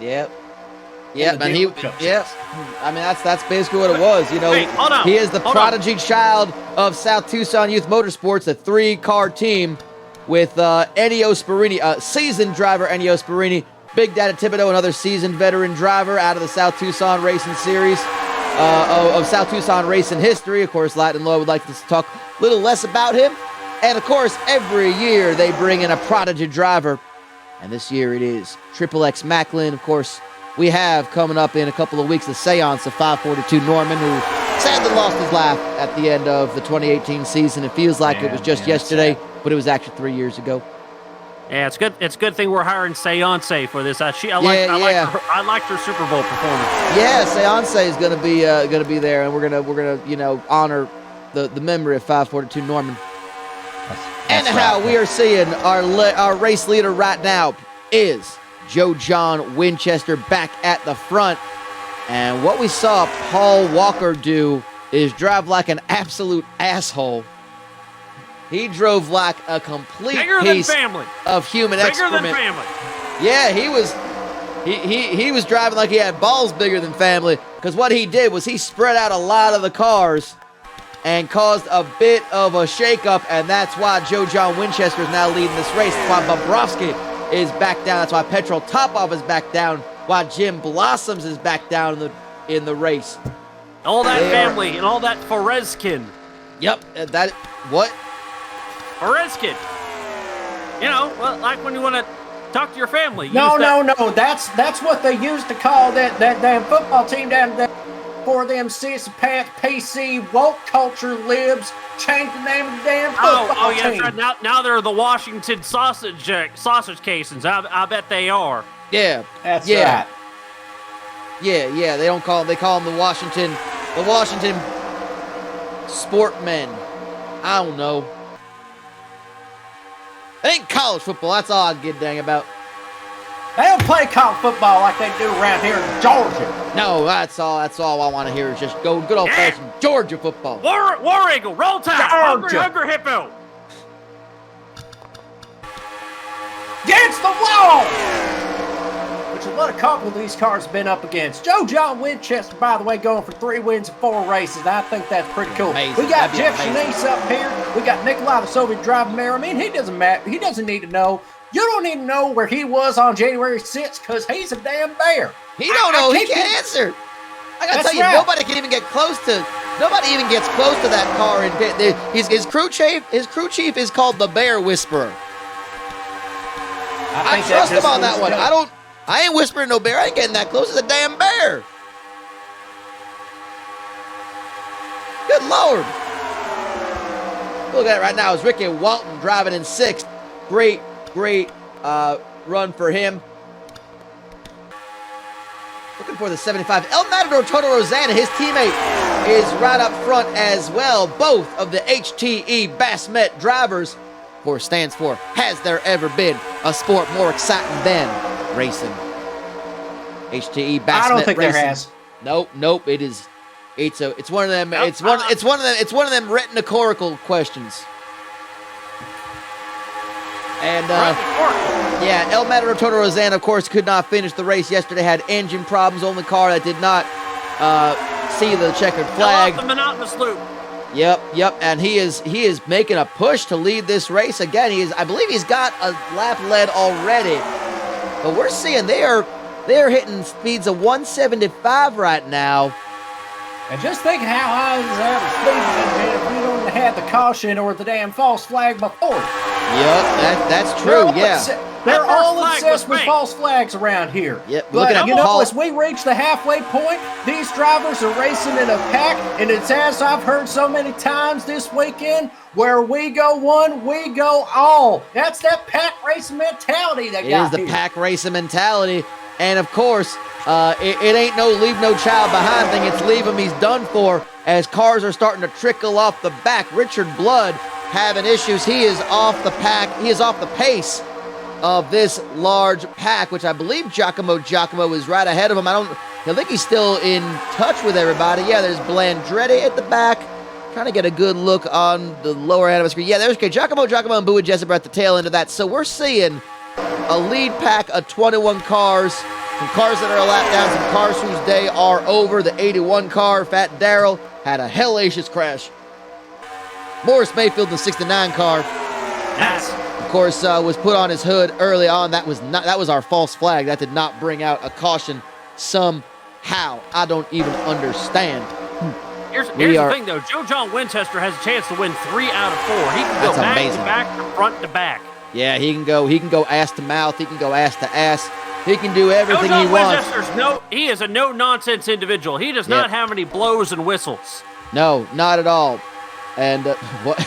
Yep. Yeah, man. Yeah. I mean, that's basically what it was. You know, Wait, hold on, he is the hold prodigy child of South Tucson Youth Motorsports, a 3-car team with Ennio Sparini, seasoned driver Ennio Sparini, Big Daddy Thibodeau, another seasoned veteran driver out of the South Tucson Racing Series, of South Tucson racing history. Of course, Latin Law would like to talk a little less about him. And, of course, every year they bring in a prodigy driver. And this year it is Triple X Macklin. Of course, we have coming up in a couple of weeks the seance of 542 Norman, who sadly lost his life at the end of the 2018 season. It feels like it was just yesterday, but it was actually 3 years ago. Yeah, it's good. It's a good thing we're hiring Seance for this. I liked her Super Bowl performance. Yeah, Seance is gonna be there, and we're gonna honor the memory of 542 Norman. Anyhow, we are seeing our race leader right now is Joe John Winchester back at the front. And what we saw Paul Walker do is drive like an absolute asshole. He drove like a complete piece of human excrement. Bigger than family. Yeah, he was driving like he had balls bigger than family, because what he did was he spread out a lot of the cars and caused a bit of a shakeup, and that's why Joe John Winchester is now leading this race. That's why Bobrovsky is back down. That's why Petrol Topov is back down. Why Jim Blossoms is back down in the race. All that family and all that Forezkin. Yep, what? Forezkin. You know, well, like when you want to talk to your family. No. That's what they used to call that damn football team down there. For them six pants, PC, woke culture libs, change the name of the damn football team. Right. Now they're the Washington sausage casings. I bet they are. Yeah, that's right. Yeah. They call them the Washington Sportmen. I don't know. It ain't college football. That's all I give a dang about. They don't play college football like they do around here in Georgia. No, that's all I want to hear is just good old-fashioned Georgia football. War Eagle, roll tide, hungry hippo. Against the wall! Which is what a couple of these cars have been up against. Joe John Winchester, by the way, going for 3 wins in 4 races. And I think that's pretty cool. Amazing. We got Jeff Shanice up here. We got Nikolai the Soviet driving mare. I mean, he doesn't matter. He doesn't need to know. You don't even know where he was on January 6th because he's a damn bear. He don't know. He can't answer. I gotta tell you, nobody even gets close to that car. His crew chief is called the Bear Whisperer. I trust him on that one. I ain't whispering no bear. I ain't getting that close to the damn bear. Good Lord. Look at it right now. It's Ricky Walton driving in 6th. Great run for him. Looking for the 75. El Matador Toto Rosanna, his teammate, is right up front as well. Both of the HTE Bassmet drivers, of course, stands for Has There Ever Been a Sport More Exciting Than Racing? HTE Bassmet Racing. I don't think there has. Nope. It is. It's one of them. It's one of them rhetorical questions. And, yeah, El Matador Toto Rosanna, of course, could not finish the race yesterday, had engine problems, only car that did not see the checkered flag. The monotonous loop. Yep, and he is making a push to lead this race again. I believe he's got a lap led already. But we're seeing they are hitting speeds of 175 right now. And just think how high his average speed is if we don't have the caution or the damn false flag before. Yep, that's true, They're all obsessed with false flags around here. Yep, but as we reach the halfway point, these drivers are racing in a pack, and it's as I've heard so many times this weekend, where we go one, we go all. That's that pack racing mentality they got. It is the pack racing mentality, and of course, it ain't no leave no child behind thing. It's leave him, he's done for, as cars are starting to trickle off the back. Richard Blood having issues. He is off the pack. He is off the pace of this large pack, which I believe Giacomo is right ahead of him. I think he's still in touch with everybody. Yeah, there's Blandretti at the back. Trying to get a good look on the lower end of the screen. Yeah, there's Giacomo and Bowie Jessup at the tail end of that. So we're seeing a lead pack of 21 cars Some cars that are a lap down, some cars whose day are over. The 81 car, Fat Daryl, had a hellacious crash. Morris Mayfield, the 69 car, Nice. of course, was put on his hood early on. That was our false flag. That did not bring out a caution somehow. I don't even understand. Here's the thing, though. Joe John Winchester has a chance to win 3 out of 4. He can go That's back amazing. to back, to front to back. Yeah, he can go ass to mouth. He can go ass to ass. He can do everything Joe he John wants. Winchester's he is a no-nonsense individual. He does not have any blows and whistles. No, not at all. And what?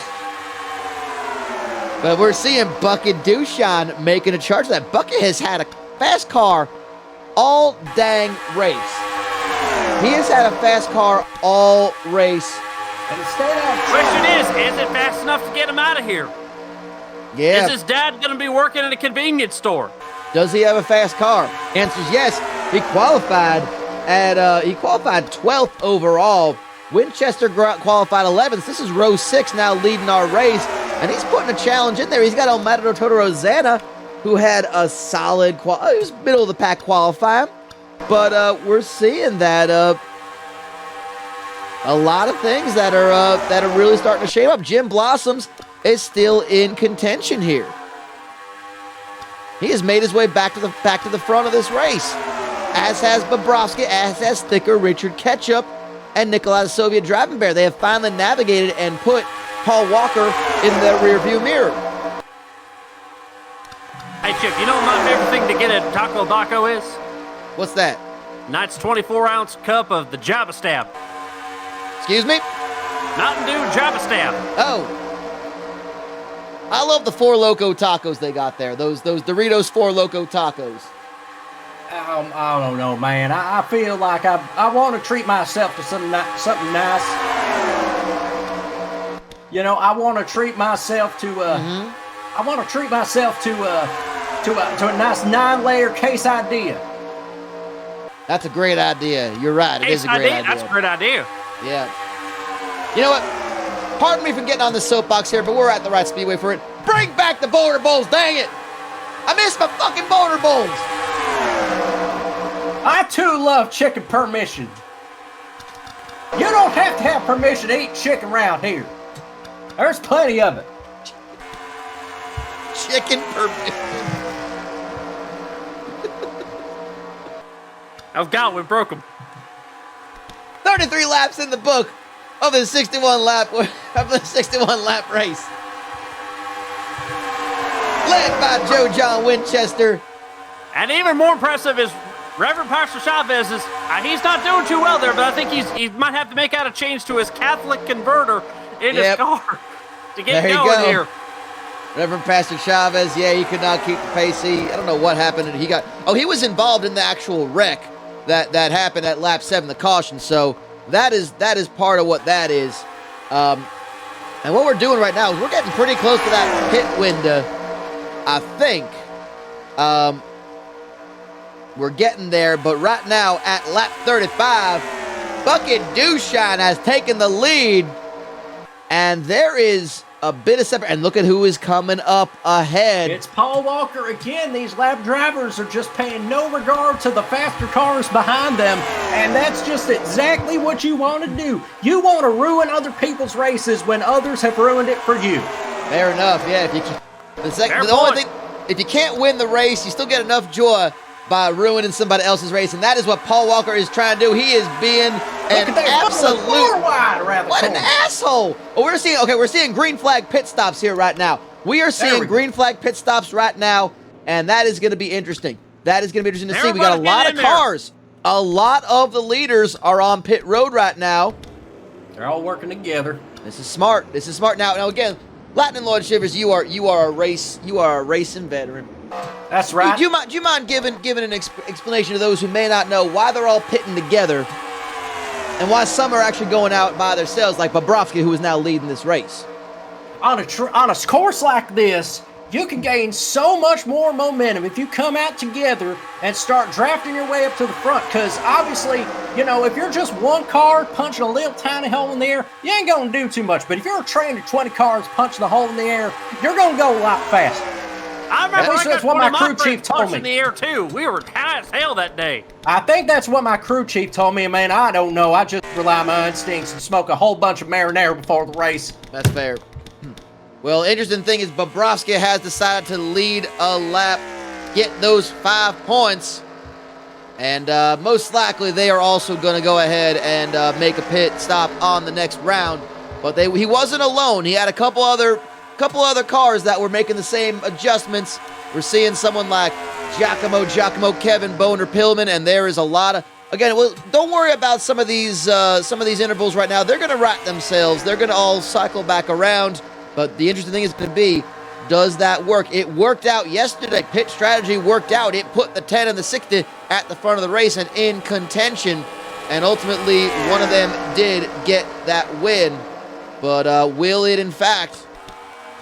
But we're seeing Bucket Dushan making a charge of that. Bucket has had a fast car all dang race. He has had a fast car all race. And instead of Question is it fast enough to get him out of here? Yeah. Is his dad going to be working in a convenience store? Does he have a fast car? Answer is yes. He qualified at 12th overall. Winchester qualified 11th. This is row 6 now leading our race, and he's putting a challenge in there. He's got El Matador Toto Rosanna, who had a solid he was middle of the pack qualifying, but we're seeing that a lot of things that are really starting to shape up. Jim Blossoms is still in contention here. He has made his way back to the front of this race, as has Bobrovsky, as has Thicker, Richard Ketchup, and Nikolai the Soviet Driving Bear. They have finally navigated and put Paul Walker in the rearview mirror. Hey, Chip, you know what my favorite thing to get at Taco Baco is? What's that? Knight's 24-ounce cup of the Java Stab. Excuse me? Mountain Dew Java Stab. Oh. I love the Four Loco tacos they got there. Those Doritos Four Loco tacos. I don't know, man. I feel like I want to treat myself to something nice. You know, I want to treat myself to I want to treat myself to a nice 9-layer quesadilla. That's a great idea. You're right. It is a great idea. That's a great idea. Yeah. You know what? Pardon me for getting on the soapbox here, but we're at the right Speedway for it. Bring back the Boulder Bowls, dang it! I miss my fucking Boulder Bowls! I too love chicken permission. You don't have to have permission to eat chicken around here. There's plenty of it. Chicken permission. Oh, God, we broke him. 33 laps in the book of the 61 lap race. Led by Joe John Winchester. And even more impressive is Reverend Pastor Chavez is he's not doing too well there, but I think he might have to make out a change to his Catholic converter in his car to get going here. Reverend Pastor Chavez, he could not keep the pace. I don't know what happened. He was involved in the actual wreck that happened at lap 7, the caution. So that is part of what that is. And what we're doing right now is we're getting pretty close to that pit window, I think. We're getting there, but right now at lap 35, Bucket Dushan has taken the lead, and there is a bit of separate. And look at who is coming up ahead. It's Paul Walker again. These lap drivers are just paying no regard to the faster cars behind them, and that's just exactly what you want to do. You want to ruin other people's races when others have ruined it for you. Fair enough. Yeah. If you can't win the race, you still get enough joy by ruining somebody else's race, and that is what Paul Walker is trying to do. He is being an absolute what an asshole. Oh, we're seeing green flag pit stops here right now. We are seeing green flag pit stops right now, and that is going to be interesting. That is going to be interesting to see. We got a lot of cars. A lot of the leaders are on pit road right now. They're all working together. This is smart. Now again, Latin and Lloyd Shivers, you are a racing veteran. That's right. Do you mind giving an explanation to those who may not know why they're all pitting together and why some are actually going out by themselves, like Bobrovsky, who is now leading this race? On a course like this, you can gain so much more momentum if you come out together and start drafting your way up to the front. Because obviously, if you're just one car punching a little tiny hole in the air, you ain't going to do too much. But if you're a train of 20 cars punching a hole in the air, you're going to go a lot faster. I remember least I that's got what one my of my crew friends chief told punched me. in the air too. We were high as hell that day. I think that's what my crew chief told me, man. I don't know. I just rely on my instincts and smoke a whole bunch of marinara before the race. That's fair. Well, interesting thing is Bobrovsky has decided to lead a lap, get those 5 points, and most likely they are also going to go ahead and make a pit stop on the next round. But he wasn't alone. He had a couple other cars that were making the same adjustments. We're seeing someone like Giacomo, Kevin, Boner, Pillman, and there is a lot of. Again, well, don't worry about some of these intervals right now. They're going to right themselves. They're going to all cycle back around. But the interesting thing is going to be, does that work? It worked out yesterday. Pit strategy worked out. It put the 10 and the 60 at the front of the race and in contention. And ultimately, one of them did get that win. But will it, in fact,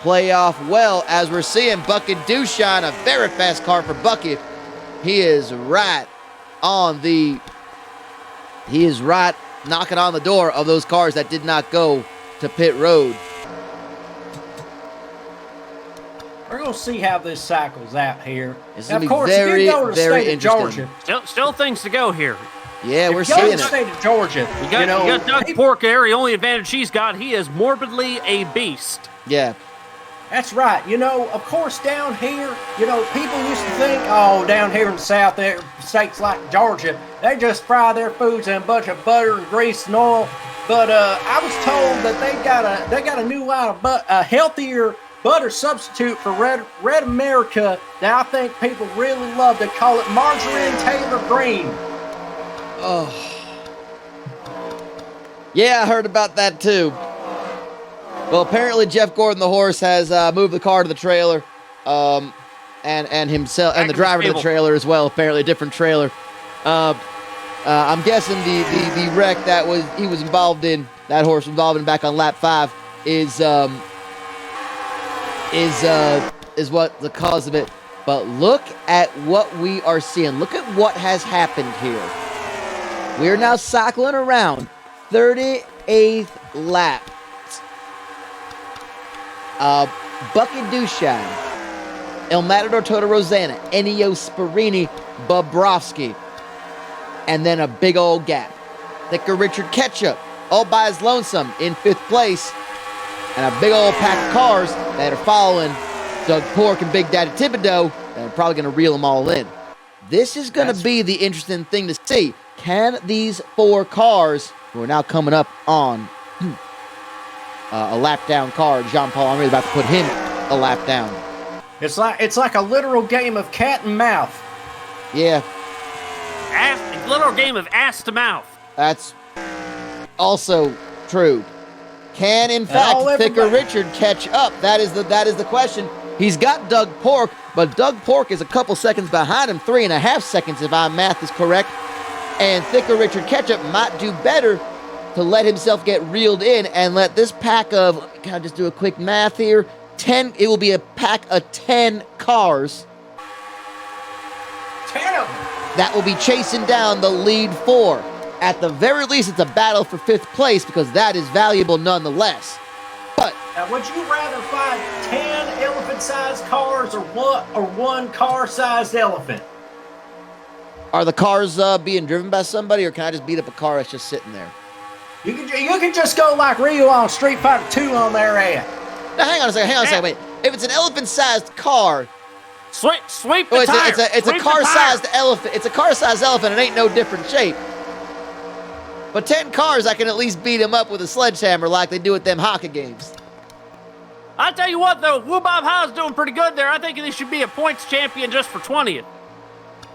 play off well, as we're seeing Bucky Dushine, a very fast car for Bucky. He is right knocking on the door of those cars that did not go to pit road. We're going to see how this cycles out here. It's Now, gonna of be course, very, if you go to the very state of interesting. Georgia, Still things to go here. Yeah, we're if you go to seeing the it. state of Georgia, You got Doug people- Pork there. The only advantage he's got, he is morbidly a beast. Yeah. That's right. Of course, down here, people used to think, down here in the South, there states like Georgia, they just fry their foods in a bunch of butter and grease and oil. But I was told that they got a new line of a healthier butter substitute for Red America that I think people really love. They call it margarine Taylor Green. Oh. Yeah, I heard about that too. Well, apparently Jeff Gordon, the horse, has moved the car to the trailer, and himself and the driver to the trailer as well. Apparently, a different trailer. I'm guessing the wreck that he was involved in, that horse was involved in back on lap 5, is what the cause of it. But look at what we are seeing. Look at what has happened here. We're now cycling around 38th lap. Bucky Dushine, El Matador Toto Rosanna, Ennio Sparini, Bobrovsky, and then a big old gap. Thicker Richard Ketchup, all by his lonesome in 5th place, and a big old pack of cars that are following Doug Pork and Big Daddy Thibodeau, and are probably going to reel them all in. This is going to be the interesting thing to see. Can these 4 cars, who are now coming up on a lap down car, Jean-Paul Henry is about to put him a lap down. It's like a literal game of cat and mouse. Yeah. Little game of ass to mouth. That's also true. Can, in fact, Thicker Richard catch up? That is the question. He's got Doug Pork, but Doug Pork is a couple seconds behind him, 3.5 seconds if my math is correct. And Thicker Richard Ketchup might do better to let himself get reeled in and let this pack of, can I just do a quick math here? 10, it will be a pack of 10 cars. 10 of them. That will be chasing down the lead 4. At the very least, it's a battle for 5th place because that is valuable nonetheless. But now, would you rather fight 10 elephant-sized cars or one car-sized elephant? are the cars being driven by somebody, or can I just beat up a car that's just sitting there? You can just go like Rio on Street Fighter 2 on their ass. Now, hang on a second, wait. If it's an elephant-sized car, Sweep the tire. It's a car-sized elephant. It's a car-sized elephant. It ain't no different shape. But 10 cars, I can at least beat them up with a sledgehammer like they do at them hockey games. I tell you what, though, Woo Bob Howe's doing pretty good there. I think he should be a points champion just for 20th.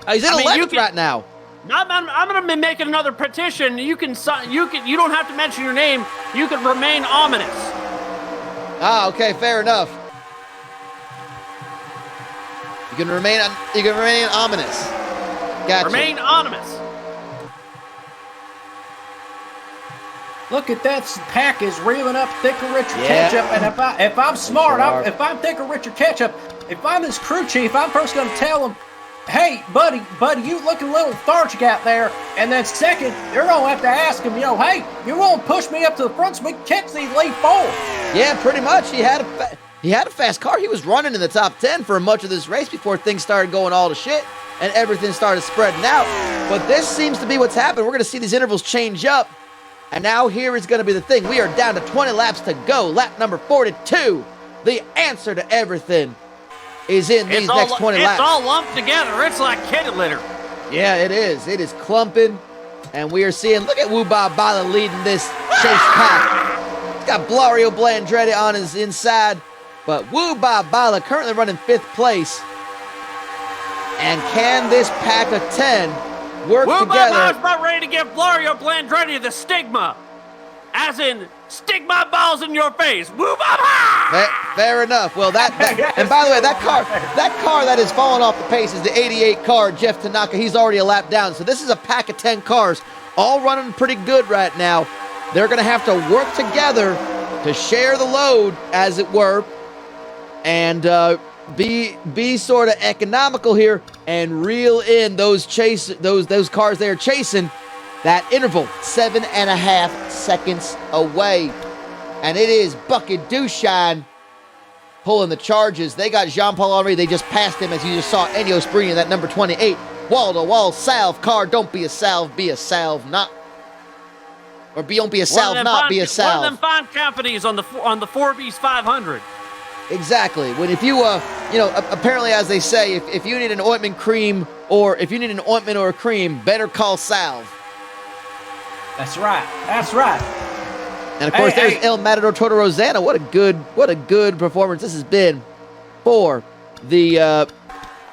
He's in 11th right now. I'm going to be making another petition. You don't have to mention your name. You can remain ominous. Ah, okay, fair enough. You can remain ominous. Gotcha. Remain anonymous. Look at that pack is reeling up Thicker Richard Ketchup, and if I'm smart, if I'm Thicker Richard Ketchup, if I'm his crew chief, I'm first going to tell him, hey, buddy, you looking a little lethargic out there. And then second, you're going to have to ask him, hey, you won't push me up to the front so we can catch these lead 4. Yeah, pretty much. He had a fast car. He was running in the top 10 for much of this race before things started going all to shit and everything started spreading out. But this seems to be what's happened. We're going to see these intervals change up. And now here is going to be the thing. We are down to 20 laps to go. Lap number 42. The answer to everything is in these next 20 laps. It's all lumped together. It's like kitty litter. Yeah, it is. It is clumping. And we are seeing, look at Woo Bob Bala leading this chase pack. He's got Blario Blandretti on his inside. But Woo Bob Bala currently running 5th place. And can this pack of 10 work Woo together? Bala's about ready to give Blario Blandretti the stigma. As in, stick my balls in your face. Woo Baba! Fair enough. Well, that and by the way, that car that is falling off the pace is the 88 car, Jeff Tanaka. He's already a lap down. So this is a pack of 10 cars, all running pretty good right now. They're going to have to work together to share the load, as it were, and be sort of economical here and reel in those cars they are chasing. That interval, 7.5 seconds away. And it is Bucket Dushine pulling the charges. They got Jean-Paul Henry. They just passed him, as you just saw, Ennio Sprini, that number 28. Wall-to-wall salve car. Don't be a salve, be a salve, not. Or don't be a salve, not be a salve. One of them fine companies on the Forbes 500. Exactly. When if you apparently, as they say, if you need an ointment cream or if you need an ointment or a cream, better call salve. That's right. That's right. And of course, there's El Matador Toto Rosanna. What a good performance this has been for the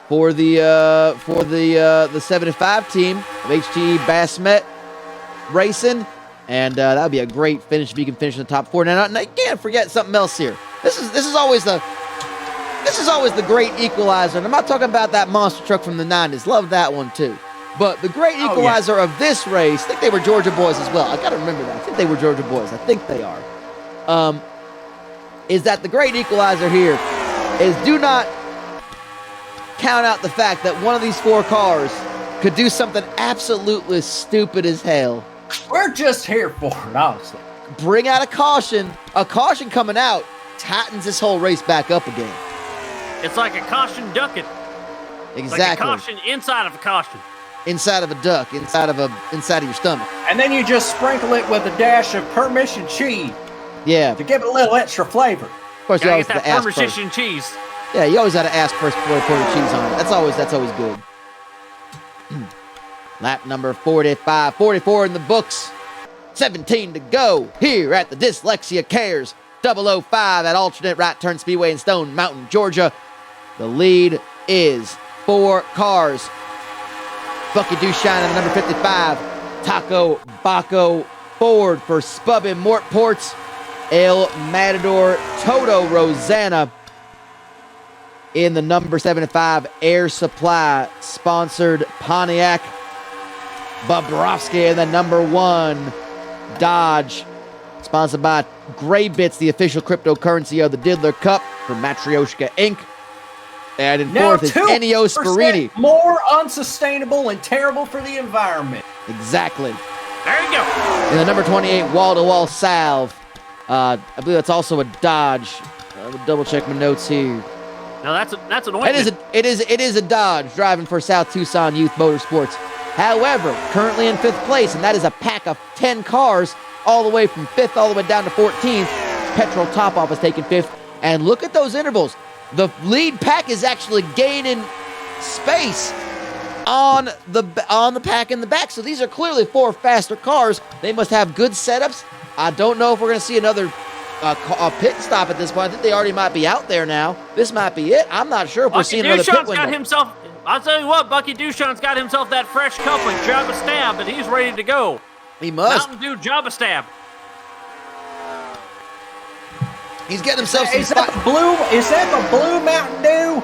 75 team of HTE Bassmet Racing, and that would be a great finish if you can finish in the top 4. Now you can't forget something else here. This is always the great equalizer. And I'm not talking about that monster truck from the 90s. Love that one too. But the great equalizer of this race, I think they were Georgia boys as well. I got to remember that. I think they were Georgia boys. I think they are. Is that the great equalizer here is do not count out the fact that one of these 4 cars could do something absolutely stupid as hell. We're just here for it, honestly. Bring out a caution. A caution coming out tightens this whole race back up again. It's like a caution ducket. Exactly. Like a caution inside of a caution. Inside of a duck, inside of your stomach. And then you just sprinkle it with a dash of permission cheese. Yeah. To give it a little extra flavor. Of course, you Gotta always get have that to ask first. permission cheese. Yeah, you always got to ask first before you pour the cheese on it. That's always good. Lap number 45, 44 in the books. 17 to go here at the Dyslexia Cares 005 at Alternate Right Turn Speedway in Stone Mountain, Georgia. The lead is 4 cars. Bucky Dushine on the number 55. Taco Baco Ford for Spubbin Mortports. El Matador Toto Rosanna in the number 75 Air Supply sponsored Pontiac. Bobrovsky in the number 1 Dodge, sponsored by Gray Bits, the official cryptocurrency of the Diddler Cup from Matryoshka Inc. And in fourth is Ennio Sparini. More unsustainable and terrible for the environment. Exactly. There you go. In the number 28 Wall-to-Wall Salve. I believe that's also a Dodge. I will double check my notes here. Now that's an ointment. It is a Dodge driving for South Tucson Youth Motorsports. However, currently in 5th place, and that is a pack of 10 cars all the way from 5th all the way down to 14th. Petrol Top Off is taking 5th. And look at those intervals. The lead pack is actually gaining space on the pack in the back. So these are clearly 4 faster cars. They must have good setups. I don't know if we're going to see another pit stop at this point. I think they already might be out there now. This might be it. I'm not sure if we're seeing another pit window. I'll tell you what, Bucky Dushan's got himself that fresh coupling, Jabba Stab, and he's ready to go. He must. Mountain Dew Jabba Stab. He's getting himself some Is that the blue Mountain Dew?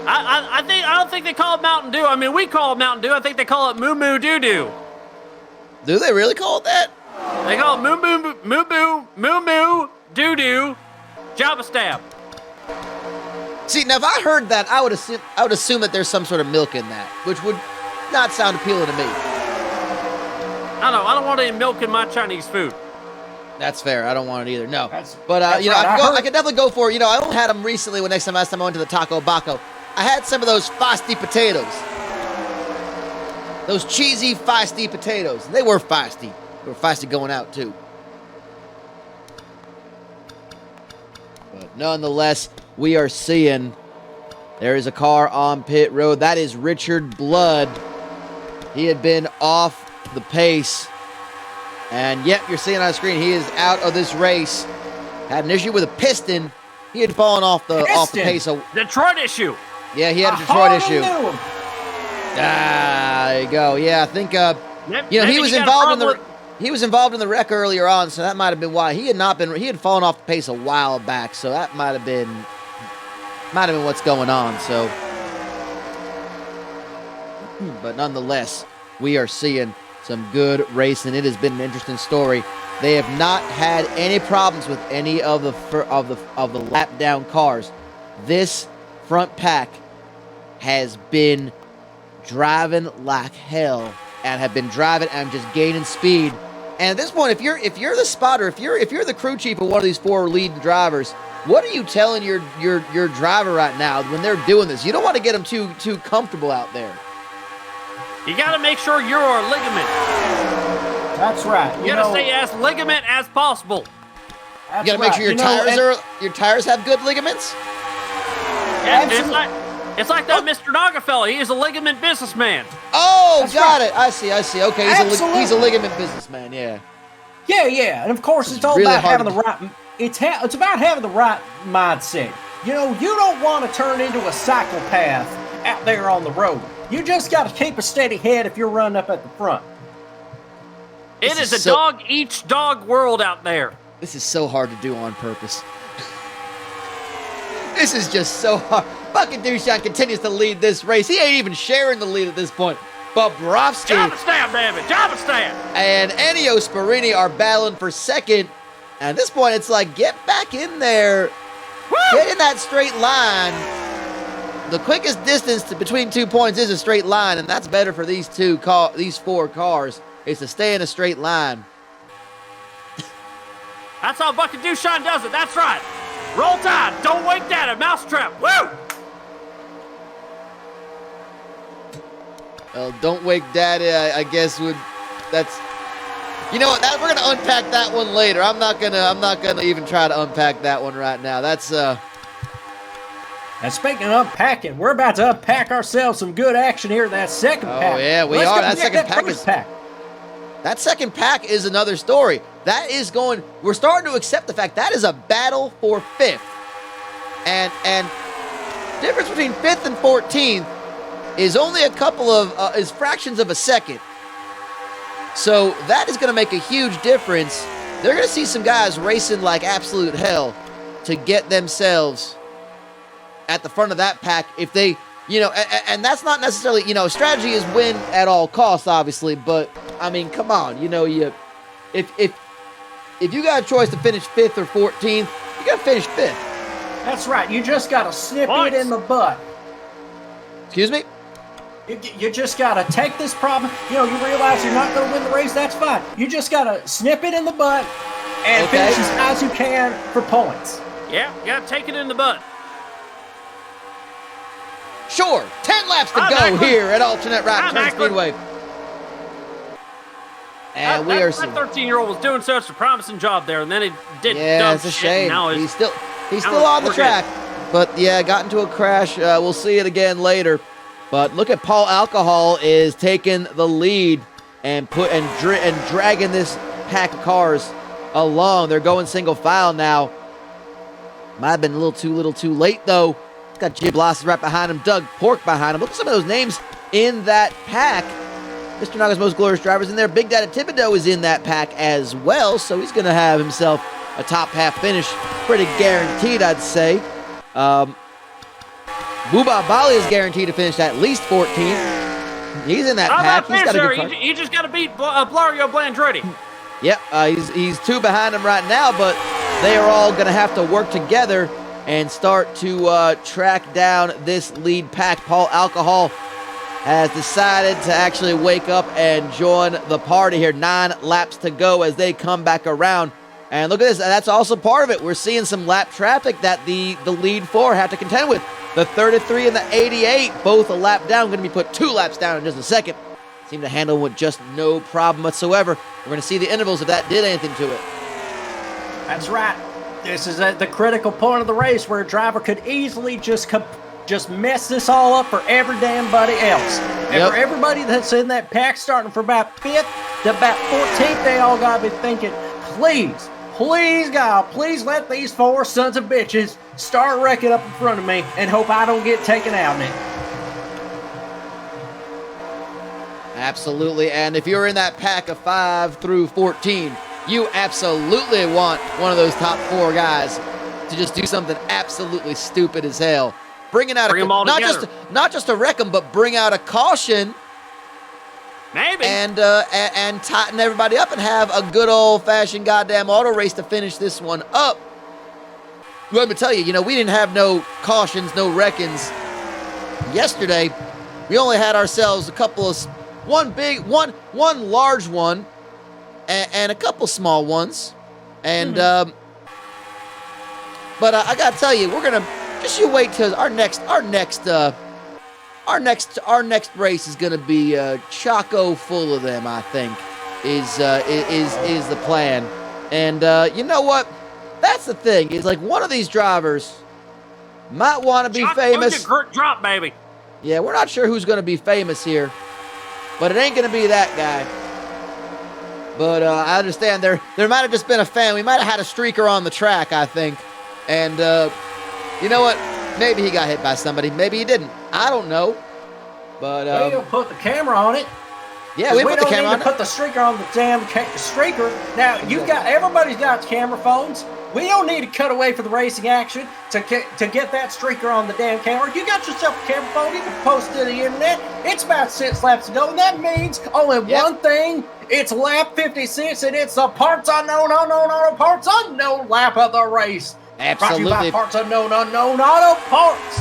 I don't think they call it Mountain Dew. I mean, we call it Mountain Dew. I think they call it Moo Moo Doo Doo. Do they really call it that? They call it Moo Moo Doo Doo Jabba Stab. See, now if I heard that, I would assume that there's some sort of milk in that, which would not sound appealing to me. I don't want any milk in my Chinese food. That's fair. I don't want it either. No. That's But, you know, right. I could definitely go for, you know, I only had them recently last time I went to the Taco Baco. I had some of those feisty potatoes. Those cheesy, feisty potatoes. They were feisty. They were feisty going out, too. But nonetheless, we are seeing there is a car on pit road. That is Richard Blood. He had been off the pace. And yep, you're seeing on the screen, he is out of this race. Had an issue with a piston. He had fallen off the pace. Detroit issue. Yeah, he had a Detroit issue. Knew him. There you go. Yeah, I think you know, he was involved in the wreck earlier on, so that might have been why. He had fallen off the pace a while back, so that might have been what's going on. So but nonetheless, we are seeing some good racing. It has been an interesting story. They have not had any problems with any of the lap down cars. This front pack has been driving like hell and have been driving and just gaining speed. And at this point, if you're the spotter, if you're the crew chief of one of these four leading drivers, what are you telling your driver right now when they're doing this? You don't want to get them too comfortable out there. You got to make sure you're a ligament. That's right. You got to stay as ligament as possible. That's You got to make sure right. your tires have good ligaments. Yeah, it's like that Mr. Naga fella. He is a ligament businessman. Oh, That's got right. it. I see. Okay, he's a ligament businessman. Yeah. Yeah, and of course it's all really about hard having the right. It's about having the right mindset. You know, you don't want to turn into a psychopath out there on the road. You just got to keep a steady head if you're running up at the front. It is a dog-eats-dog world out there. This is so hard to do on purpose. This is just so hard. Bucket Dushan continues to lead this race. He ain't even sharing the lead at this point. Bobrovsky Job and stab, damn it. Job and stab. and Ennio Sparini are battling for second. And at this point, it's like, get back in there. Woo! Get in that straight line. The quickest distance between 2 points is a straight line, and that's better for these four cars, is to stay in a straight line. That's how Bucket Dushan does it. That's right. Roll Tide. Don't wake Daddy. Mousetrap. Woo! Well, don't wake Daddy, I guess that's, you know what, we're gonna unpack that one later. I'm not gonna even try to unpack that one right now. That's And speaking of unpacking, we're about to unpack ourselves some good action here in that second pack. Oh yeah, we Let's are. go That get second pack first is pack. That second pack is another story. That is going. We're starting to accept the fact that is a battle for fifth, and difference between fifth and 14th is only a couple of is fractions of a second. So that is going to make a huge difference. They're going to see some guys racing like absolute hell to get themselves at the front of that pack if they, you know, and that's not necessarily, you know, strategy is win at all costs, obviously, but I mean, come on, you know, if you got a choice to finish 5th or 14th, you got to finish 5th. That's right. You just got to snip it in the butt. Excuse me? You just got to take this problem. You know, you realize you're not going to win the race. That's fine. You just got to snip it in the butt and finish as high as you can for points. Yeah, you got to take it in the butt. Sure, 10 laps to go here at Alternate Right Turn Speedway. And we are that 13-year-old was doing such a promising job there, and then he did dumb it's a shit, shame. and now He's still on the track. But yeah, got into a crash. We'll see it again later. But look at Paul Alcohol is taking the lead and dragging this pack of cars along. They're going single file now. Might have been a little too late though. Got Jib Losses right behind him, Doug Pork behind him. Look at some of those names in that pack. Mr. Naga's Most Glorious Drivers in there. Big Daddy Thibodeau is in that pack as well, so he's going to have himself a top half finish. Pretty guaranteed, I'd say. Booba Bali is guaranteed to finish at least 14th. He's in that pack. He's got a good car. You just got to beat Blario Blandretti. Yep, he's two behind him right now, but they are all going to have to work together and start to track down this lead pack. Paul Alcohol has decided to actually wake up and join the party here. 9 laps to go as they come back around. And look at this. That's also part of it. We're seeing some lap traffic that the lead four have to contend with. The 33 and the 88, both a lap down. Going to be put 2 laps down in just a second. Seem to handle with just no problem whatsoever. We're going to see the intervals if that did anything to it. That's right. This is at the critical point of the race where a driver could easily just mess this all up for every damn body else. And for everybody that's in that pack, starting from about 5th to about 14th, they all got to be thinking, please, God, please let these 4 sons of bitches start wrecking up in front of me and hope I don't get taken out in it. Absolutely, and if you're in that pack of 5 through 14, you absolutely want one of those top 4 guys to just do something absolutely stupid as hell. Bringing out not just to wreck them, but bring out a caution. Maybe. And tighten everybody up and have a good old-fashioned goddamn auto race to finish this one up. Let me tell you, we didn't have no cautions, no wreckings yesterday. We only had ourselves a couple of one large one and a couple small ones. And but I gotta tell you, we're gonna just you wait till our next race is gonna be choco full of them. I think is the plan. And you know what? That's the thing. Is like one of these drivers might want to be famous. Drop, baby. Yeah, we're not sure who's going to be famous here, but it ain't going to be that guy. But I understand there might have just been a fan. We might have had a streaker on the track, I think. And you know what? Maybe he got hit by somebody. Maybe he didn't. I don't know. But we'll put the camera on it. Yeah, we put the camera on it. Put the streaker on the damn streaker. Now everybody's got camera phones. We don't need to cut away for the racing action to get that streaker on the damn camera. You got yourself a camera phone. You can post it to the internet. It's about 6 laps to go. And that means only one thing. It's lap 56, and it's the parts unknown lap of the race. Absolutely. Brought to you by Parts Unknown Auto Parts.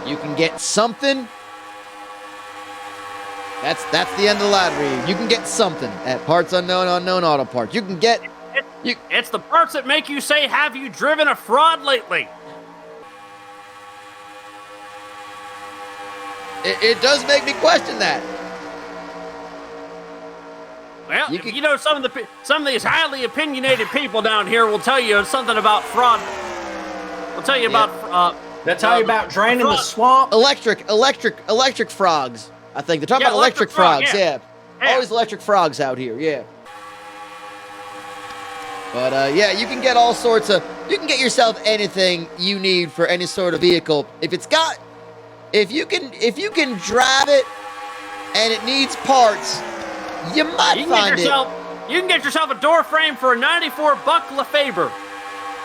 You can get something. That's the end of the lottery. You can get something at Parts Unknown Auto Parts. You can get... It's the parts that make you say, have you driven a fraud lately? It does make me question that. Well, some of these highly opinionated people down here will tell you something about fraud. We'll tell you about... They'll tell you about draining the swamp. Electric frogs. I think they're talking about electric frogs. Yeah. Always electric frogs out here. Yeah. But you can get all sorts of. You can get yourself anything you need for any sort of vehicle. If you can drive it, and it needs parts, you might find it. You can get yourself a door frame for a '94 Buck LeFabre.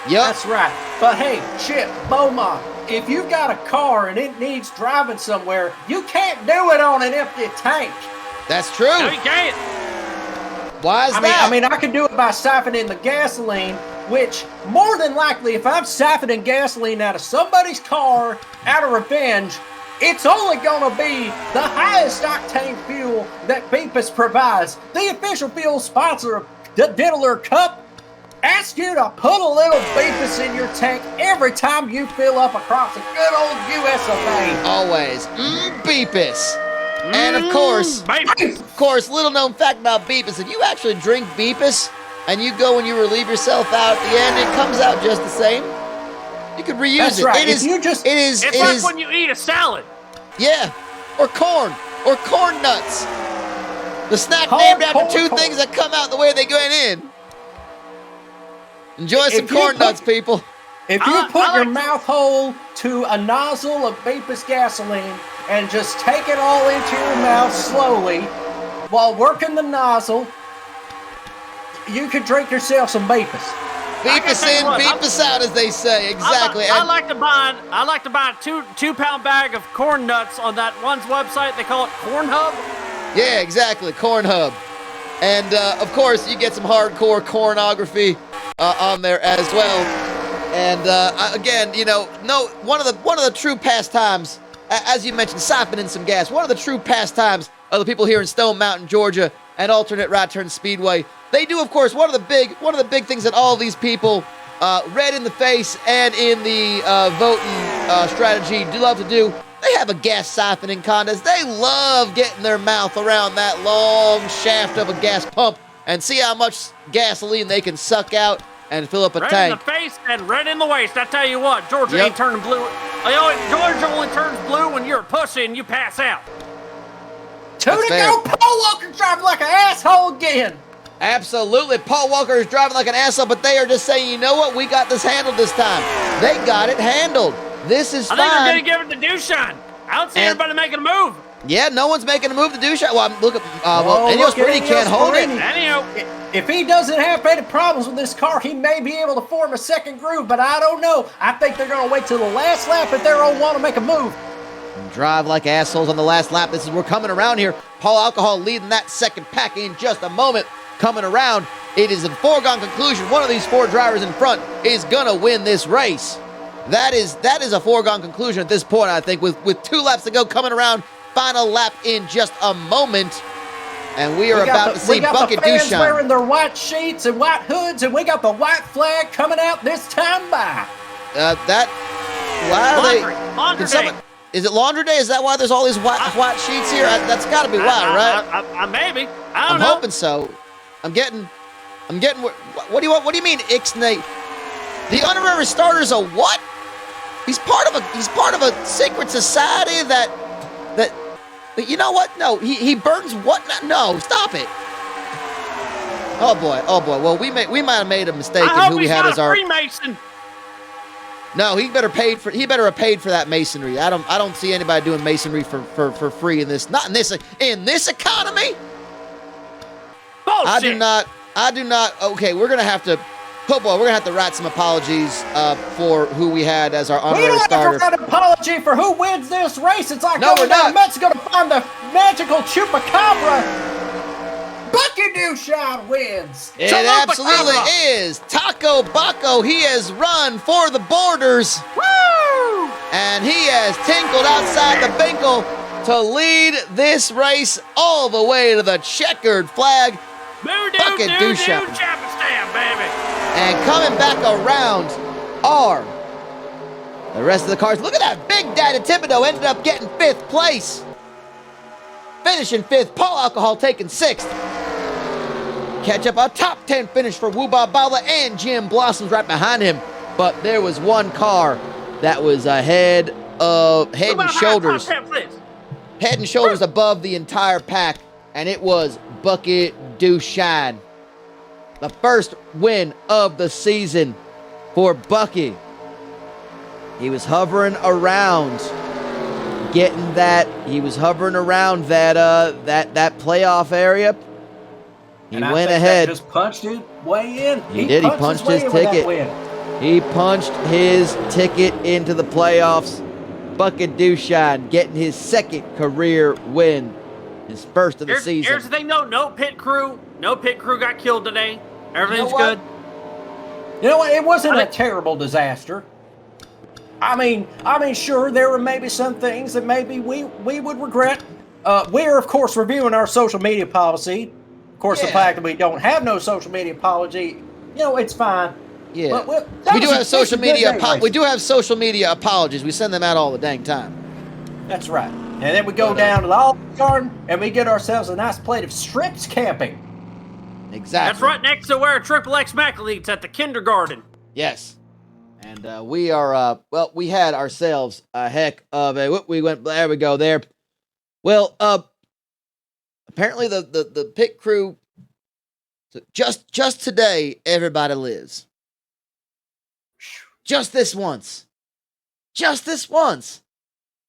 Yep. That's right. But hey, Chip, Beaumont, if you've got a car and it needs driving somewhere, you can't do it on an empty tank. That's true. No, you can't. Why is that? I mean, I can do it by siphoning the gasoline, which more than likely, if I'm siphoning gasoline out of somebody's car out of revenge, it's only going to be the highest octane fuel that Beepus provides. The official fuel sponsor of the Diddler Cup asks you to put a little Beepus in your tank every time you fill up across a good old US of A. Always. Beepus. And of course, little known fact about Beepus, if you actually drink Beepus and you go and you relieve yourself out at the end, it comes out just the same. You could reuse That's it. Right. It's like when you eat a salad. Yeah. Or corn nuts. The snack named after two things that come out the way they go in. Enjoy some corn nuts, people. If you put your mouth hole to a nozzle of Beepus gasoline and just take it all into your mouth slowly while working the nozzle, you could drink yourself some Beepus. Beepus in, Beepus out, as they say. Exactly. I like to buy a 2-pound bag of corn nuts on that one's website. They call it Corn Hub. Yeah, exactly. Corn Hub. And of course, you get some hardcore cornography on there as well. And again, one of the true pastimes, as you mentioned, siphoning some gas. One of the true pastimes of the people here in Stone Mountain, Georgia, and Alternate Right Turn Speedway. They do, of course, one of the big things that all these people, red in the face and in the voting strategy, do love to do. They have a gas siphoning contest. They love getting their mouth around that long shaft of a gas pump and see how much gasoline they can suck out and fill up a red tank. Red in the face and red in the waist. I tell you what, Georgia ain't turning blue. Georgia only turns blue when you're a pussy and you pass out. Two to go. Paul Walker's driving like an asshole again. Absolutely. Paul Walker is driving like an asshole, but they are just saying, you know what? We got this handled this time. They got it handled. This is fine. I think they're going to give it to Dushan. I don't see anybody making a move. Yeah, no one's making a move to Dushan. Well, look at Enios Marini can't hold it. Anyhow, if he doesn't have any problems with this car, he may be able to form a second groove, but I don't know. I think they're going to wait till the last lap if they're going to want to make a move. Drive like assholes on the last lap. We're coming around here. Paul Alcohol leading that second pack in just a moment. Coming around, it is a foregone conclusion. One of these four drivers in front is gonna win this race. That is a foregone conclusion at this point, I think, with 2 laps to go, coming around, final lap in just a moment. And we are about to see Bucket Dushan. We got the fans Dushan wearing their white sheets and white hoods, and we got the white flag coming out this time by. Laundry day. Is it laundry day? Is that why there's all these white sheets here? That's got to be why, right? Maybe. I don't know. I'm hoping so. I'm getting. What do you want? What do you mean, Ixnay? The honorary starter is a what? He's part of a secret society that. You know what? No, he burns what? No, stop it. Oh boy. Well, we might have made a mistake in who we had as our Freemason. No, he better have paid for that masonry. I don't see anybody doing masonry for free in this. Not in this economy. Bullshit. I do not. Okay, we're gonna have to write some apologies for who we had as our honorary starter. We don't have to write an apology for who wins this race. It's like we're not. Mexico to find the magical chupacabra. Bucket Dushan wins. It absolutely is. Taco Baco, he has run for the borders. Woo! And he has tinkled outside the Binkle to lead this race all the way to the checkered flag. Bucket Dushan. Chapistan, baby. And coming back around are the rest of the cars. Look at that. Big Daddy Thibodeau ended up getting 5th place. Finishing 5th. Paul Alcohol taking 6th. Catch up a top 10 finish for Wooba Bala and Jim Blossoms right behind him. But there was one car that was head and shoulders above the entire pack, and it was Bucket Dushan. The first win of the season for Bucky. He was hovering around that playoff area. He went ahead. Just punched his way in. He did. He punched his ticket. He punched his ticket into the playoffs. Bucket Dushan getting his 2nd career win. His first of the season. Here's the thing, though. No pit crew got killed today. Everything's good. You know what? It wasn't a terrible disaster. I mean, sure, there were maybe some things that maybe we would regret. We're, of course, reviewing our social media policy. Of course, the fact that we don't have no social media policy, it's fine. Yeah, we do have social media. We do have social media apologies. We send them out all the dang time. That's right. And then we go down to the Olive Garden and we get ourselves a nice plate of strips camping. Exactly. That's right next to where Triple X Mac eats at the kindergarten. Yes. And we are, we had ourselves a heck of a, we went, there we go there. Well, apparently the pit crew, just today, everybody lives. Just this once.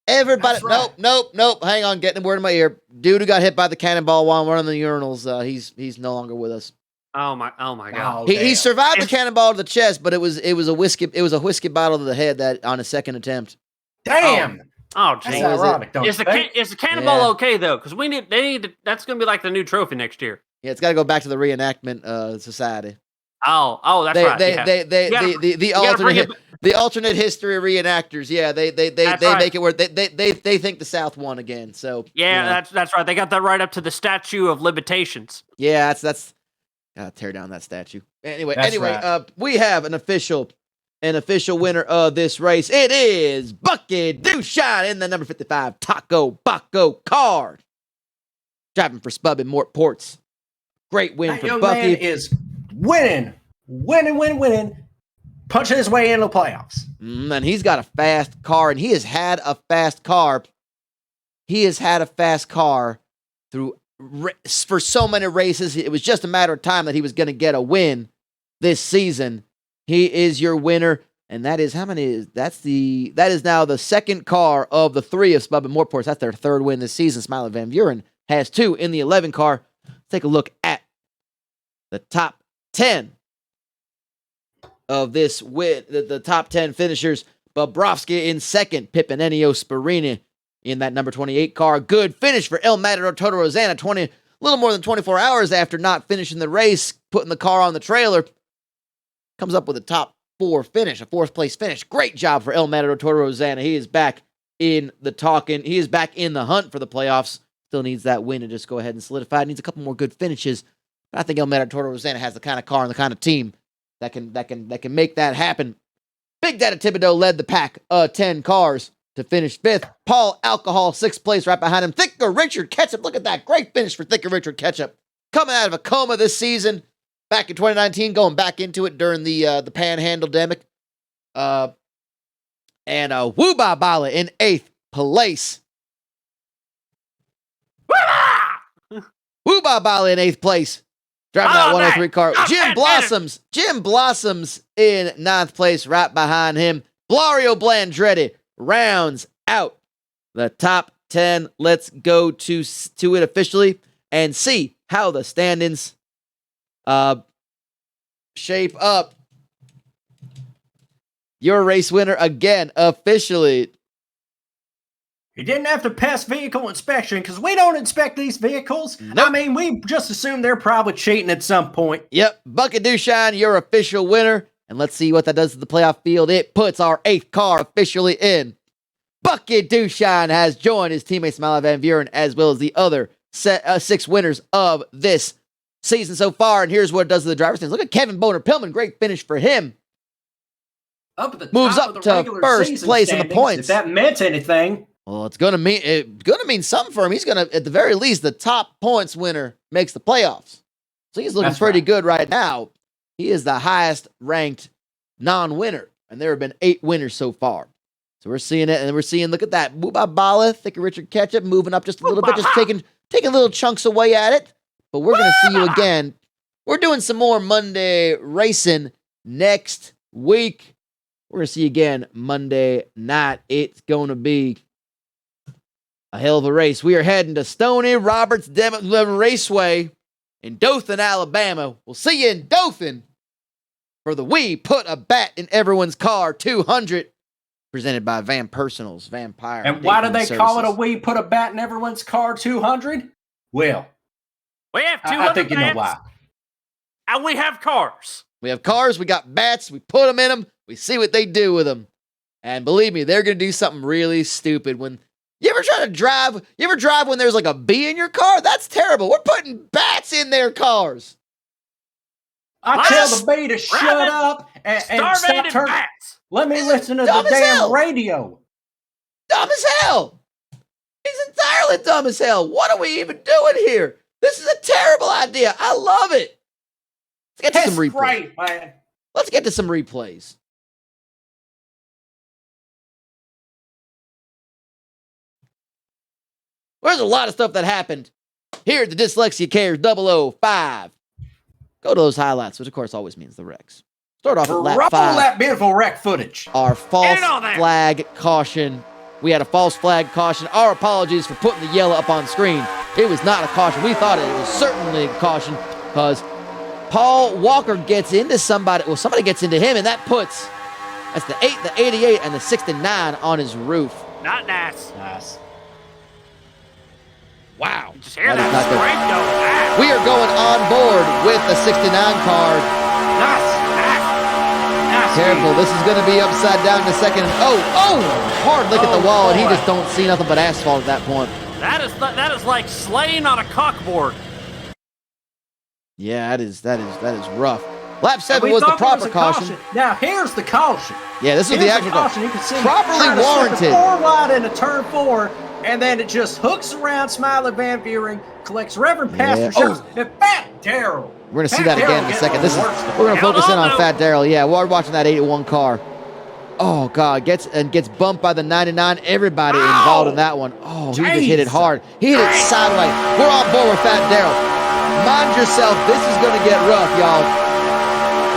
Everybody, right. Nope. Hang on, getting a word in my ear. Dude who got hit by the cannonball while running the urinals, he's no longer with us. Oh my God. He survived the cannonball to the chest, but it was a whiskey bottle to the head that on a second attempt. Damn. Oh, geez. That's ironic, Is the cannonball okay though? Because that's gonna be like the new trophy next year. Yeah, it's got to go back to the reenactment society. Oh, that's right. The alternate The alternate history reenactors, yeah, they right. make it where they think the South won again. So Yeah, that's right. They got that right up to the statue of limitations. yeah, that's gotta tear down that statue. Anyway, That's right. we have an official winner of this race. It is Bucky Dushine in the number 55 Taco Baco card, driving for Spub and Mort Ports. Great win That for young Bucky. man is winning, punching his way into the playoffs. And he's got a fast car, and he has had a fast car. He has had a fast car for so many races. It was just a matter of time that he was going to get a win this season. He is your winner, and that is how many? That is now the second car of the 3 of Spub and Morports. That's their 3rd win this season. Smiley Van Buren has 2 in the 11 car. Let's take a look at the top 10 of this win. The top 10 finishers. Bobrovsky in second. Pippen Ennio Sparini in that number 28 car. Good finish for El Matador Toto Rosanna. A little more than 24 hours after not finishing the race, putting the car on the trailer. Comes up with a top 4 finish, a 4th place finish. Great job for El Matador Toto Rosanna. He is back in the talking. He is back in the hunt for the playoffs. Still needs that win to just go ahead and solidify. Needs a couple more good finishes. But I think El Matador Toto Rosanna has the kind of car and the kind of team that can make that happen. Big Daddy Thibodeau led the pack 10 cars to finish 5th. Paul Alcohol 6th place right behind him. Thicker Richard Ketchup. Look at that. Great finish for Thicker Richard Ketchup. Coming out of a coma this season. Back in 2019, going back into it during the Panhandle-demic. And Wooba Bala in 8th place. Wooba Bala in 8th place. Driving that 103 car. Jim Blossoms in 9th place right behind him. Blario Blandretti rounds out the top 10. Let's go to it officially and see how the standings shape up. Your race winner again, officially. He didn't have to pass vehicle inspection because we don't inspect these vehicles. Nope. I mean, we just assume they're probably cheating at some point. Yep, Bucky Dushine, your official winner. And let's see what that does to the playoff field. It puts our 8th car officially in. Bucky Dushine has joined his teammate Smiley Van Buren as well as the other 6 winners of this season so far. And here's what it does to the driver's standings. Look at Kevin Boner-Pillman. Great finish for him. Up at the Moves top up of the to regular first season place in the standings, points. If that meant anything. Well, it's gonna mean something for him. He's gonna, at the very least, the top points winner makes the playoffs. So he's looking That's pretty right. good right now. He is the highest ranked non-winner, and there have been 8 winners so far. So we're seeing it, and we're seeing, look at that, Booba Bala, Thicker Richard Ketchup, moving up just a little bit, just taking little chunks away at it. But we're gonna see you again. We're doing some more Monday racing next week. We're gonna see you again Monday night. It's gonna be a hell of a race. We are heading to Stony Roberts Raceway in Dothan, Alabama. We'll see you in Dothan for the We Put a Bat in Everyone's Car 200, presented by Van Personals, Vampire. And why do Dating they call it a Services. We Put a Bat in Everyone's Car 200? Well, We have 200 I think you know bats, why. and we have cars. We have cars, we got bats, we put them in them, we see what they do with them. And believe me, they're going to do something really stupid. When you ever drive when there's like a bee in your car? That's terrible. We're putting bats in their cars. I tell the bee to shut Rabbit, up and stop Starving turning. bats. Let me listen to dumb the as damn hell. radio. Dumb as hell. He's entirely dumb as hell. What are we even doing here? This is a terrible idea. I love it. Let's get to That's some replays. great, man. Let's get to some replays. There's a lot of stuff that happened here at the Dyslexia Cares 005. Go to those highlights, which of course always means the wrecks. Start off at lap Roll 5. that beautiful wreck footage. Our false Get on there. flag caution. We had a false flag caution. Our apologies for putting the yellow up on screen. It was not a caution. We thought it was certainly a caution because Paul Walker gets into somebody. Well, somebody gets into him, and that's the 8, the 88, and the 69 on his roof. Not nice. Nice. Wow. Just hear That is that not good. scrape though. Ah, We are going on board with the 69 card. Nice. Nice. Careful, this is going to be upside down in a second. Hard look at the wall, and he just don't see nothing but asphalt at that point. That is like slaying on a cockboard. Yeah, that is rough. Lap 7 was the proper caution. Now here's the caution. Yeah, this was the actual caution. You can see properly warranted. 4 wide into turn 4, and then it just hooks around Smiley Van Buren, collects Reverend Pastor Shows, and Fat Daryl. We're going to see that again in a second. We're going to focus in on Fat Daryl. Yeah, we're watching that 8-1 car. Oh, God, gets bumped by the 99. Everybody involved in that one. Oh, he just hit it hard. He hit it sideways. We're on board with Fat Daryl. Mind yourself, this is going to get rough, y'all.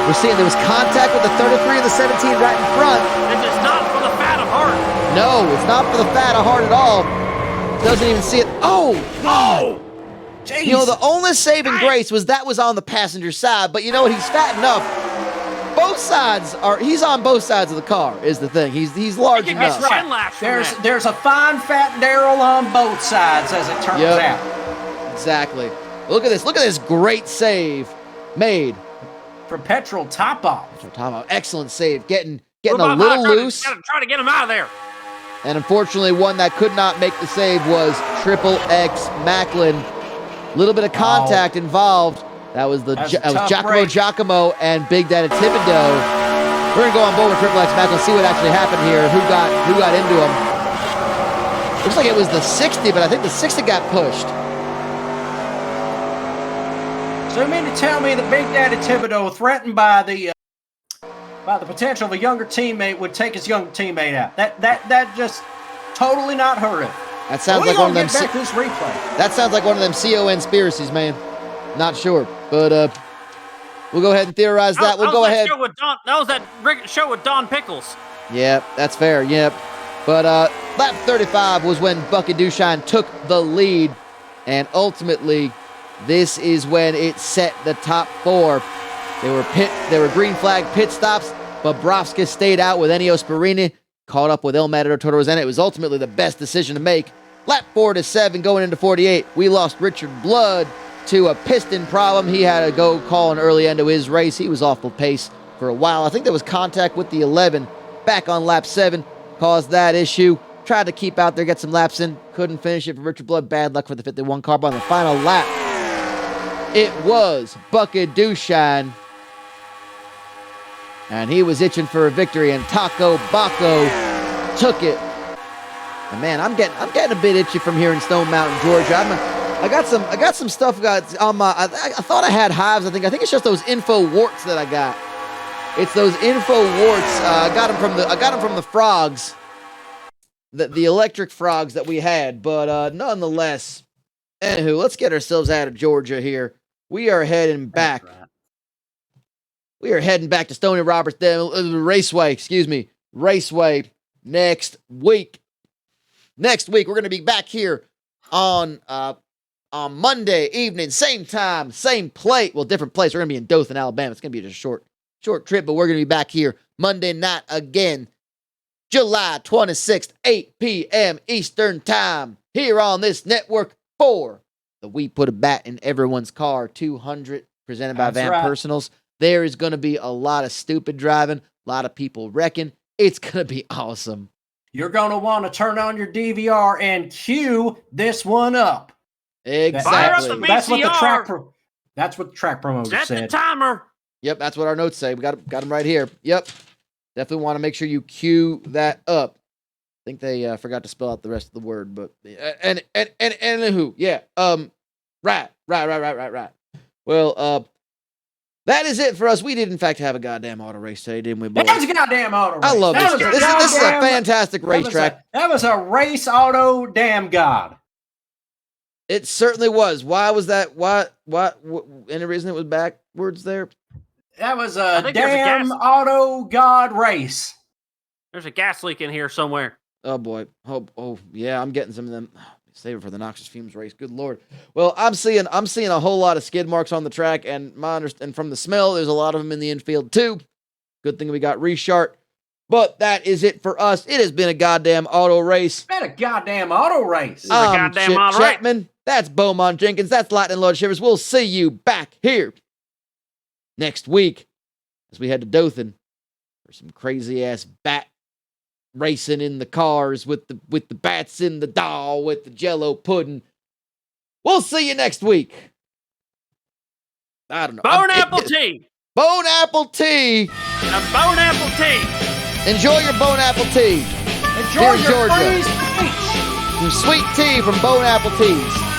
We're seeing there was contact with the 33 and the 17 right in front. This is not for the fat of heart. No, it's not for the fat of heart at all. Doesn't even see it. Oh! Jeez. You know, the only saving grace was that was on the passenger side, but you know what? He's fat enough. He's on both sides of the car, is the thing. He's large enough. Right. There's a fine Fat Daryl on both sides, as it turns out. Exactly. Look at this. Look at this great save made. Perpetual top off. Excellent save. Getting a little loose. Try to get him out of there. And unfortunately, one that could not make the save was Triple X Macklin. Little bit of contact involved. That was Giacomo and Big Daddy Thibodeau. We're gonna go on board with Triple X Macklin, see what actually happened here. Who got into him? Looks like it was the 60, but I think the 60 got pushed. So you mean to tell me that Big Daddy Thibodeau, threatened by the potential of a younger teammate, would take his younger teammate out? That just totally not heard of. That sounds like one of them. Back to this replay. That sounds like one of them conspiracies, man. Not sure, but we'll go ahead and theorize that. We'll go ahead. That was that show with Don Pickles. Yeah, that's fair. Yep. But lap 35 was when Bucky Dushine took the lead, and ultimately, this is when it set the top 4. They were green flag pit stops. Bobrovsky stayed out with Ennio Sparini, caught up with El Matador Toro Rosena. It was ultimately the best decision to make. Lap 4 to 7 going into 48. We lost Richard Blood to a piston problem. He had to go call an early end to his race. He was off the pace for a while. I think there was contact with the 11 back on lap 7. Caused that issue. Tried to keep out there, get some laps in. Couldn't finish it for Richard Blood. Bad luck for the 51 car. But on the final lap, it was Bucky Dushine. And he was itching for a victory, and Taco Baco took it. And man, I'm getting a bit itchy from here in Stone Mountain, Georgia. I got some stuff on my. I thought I had hives. I think it's just those info warts that I got. It's those info warts. I got them from the frogs, the electric frogs that we had. But nonetheless, anywho, let's get ourselves out of Georgia here. We are heading back. We are heading back to Stony Roberts Raceway. Raceway next week. Next week we're going to be back here on Monday evening, same time, same place. Well, different place. We're going to be in Dothan, Alabama. It's going to be just a short trip, but we're going to be back here Monday night again, July 26th, 8 p.m. Eastern Time, here on this network for the We Put a Bat in Everyone's Car 200, presented by Van Personals. There is going to be a lot of stupid driving, a lot of people wrecking. It's going to be awesome. You're going to want to turn on your DVR and cue this one up. Exactly. That's what the track promoter said. Set the timer. Yep, that's what our notes say. We got them right here. Yep. Definitely want to make sure you cue that up. I think they forgot to spell out the rest of the word, but and who? Yeah. Right. Well, that is it for us. We did, in fact, have a goddamn auto race today, didn't we, boys? That was a goddamn auto race. I love this. This is a fantastic racetrack. That was a race auto damn god. It certainly was. Why was that? What? Any reason it was backwards there? That was a damn auto god race. There's a gas leak in here somewhere. Oh, boy. Oh, yeah, I'm getting some of them. Save it for the noxious fumes race. Good Lord. Well, I'm seeing a whole lot of skid marks on the track, and from the smell, there's a lot of them in the infield too. Good thing we got reshart. But that is it for us. It has been a goddamn auto race. It's been a goddamn auto race. I'm Chip Chapman. That's Beaumont Jenkins. That's Lightning Lord Shivers. We'll see you back here next week as we head to Dothan or some crazy ass bat racing in the cars with the bats in the doll with the Jello pudding. We'll see you next week. I don't know. Bone apple tea. Bone apple tea. A bone apple tea. Enjoy your bone apple tea. Enjoy Here in your Georgia. free speech. Some sweet tea from Bone Apple Teas.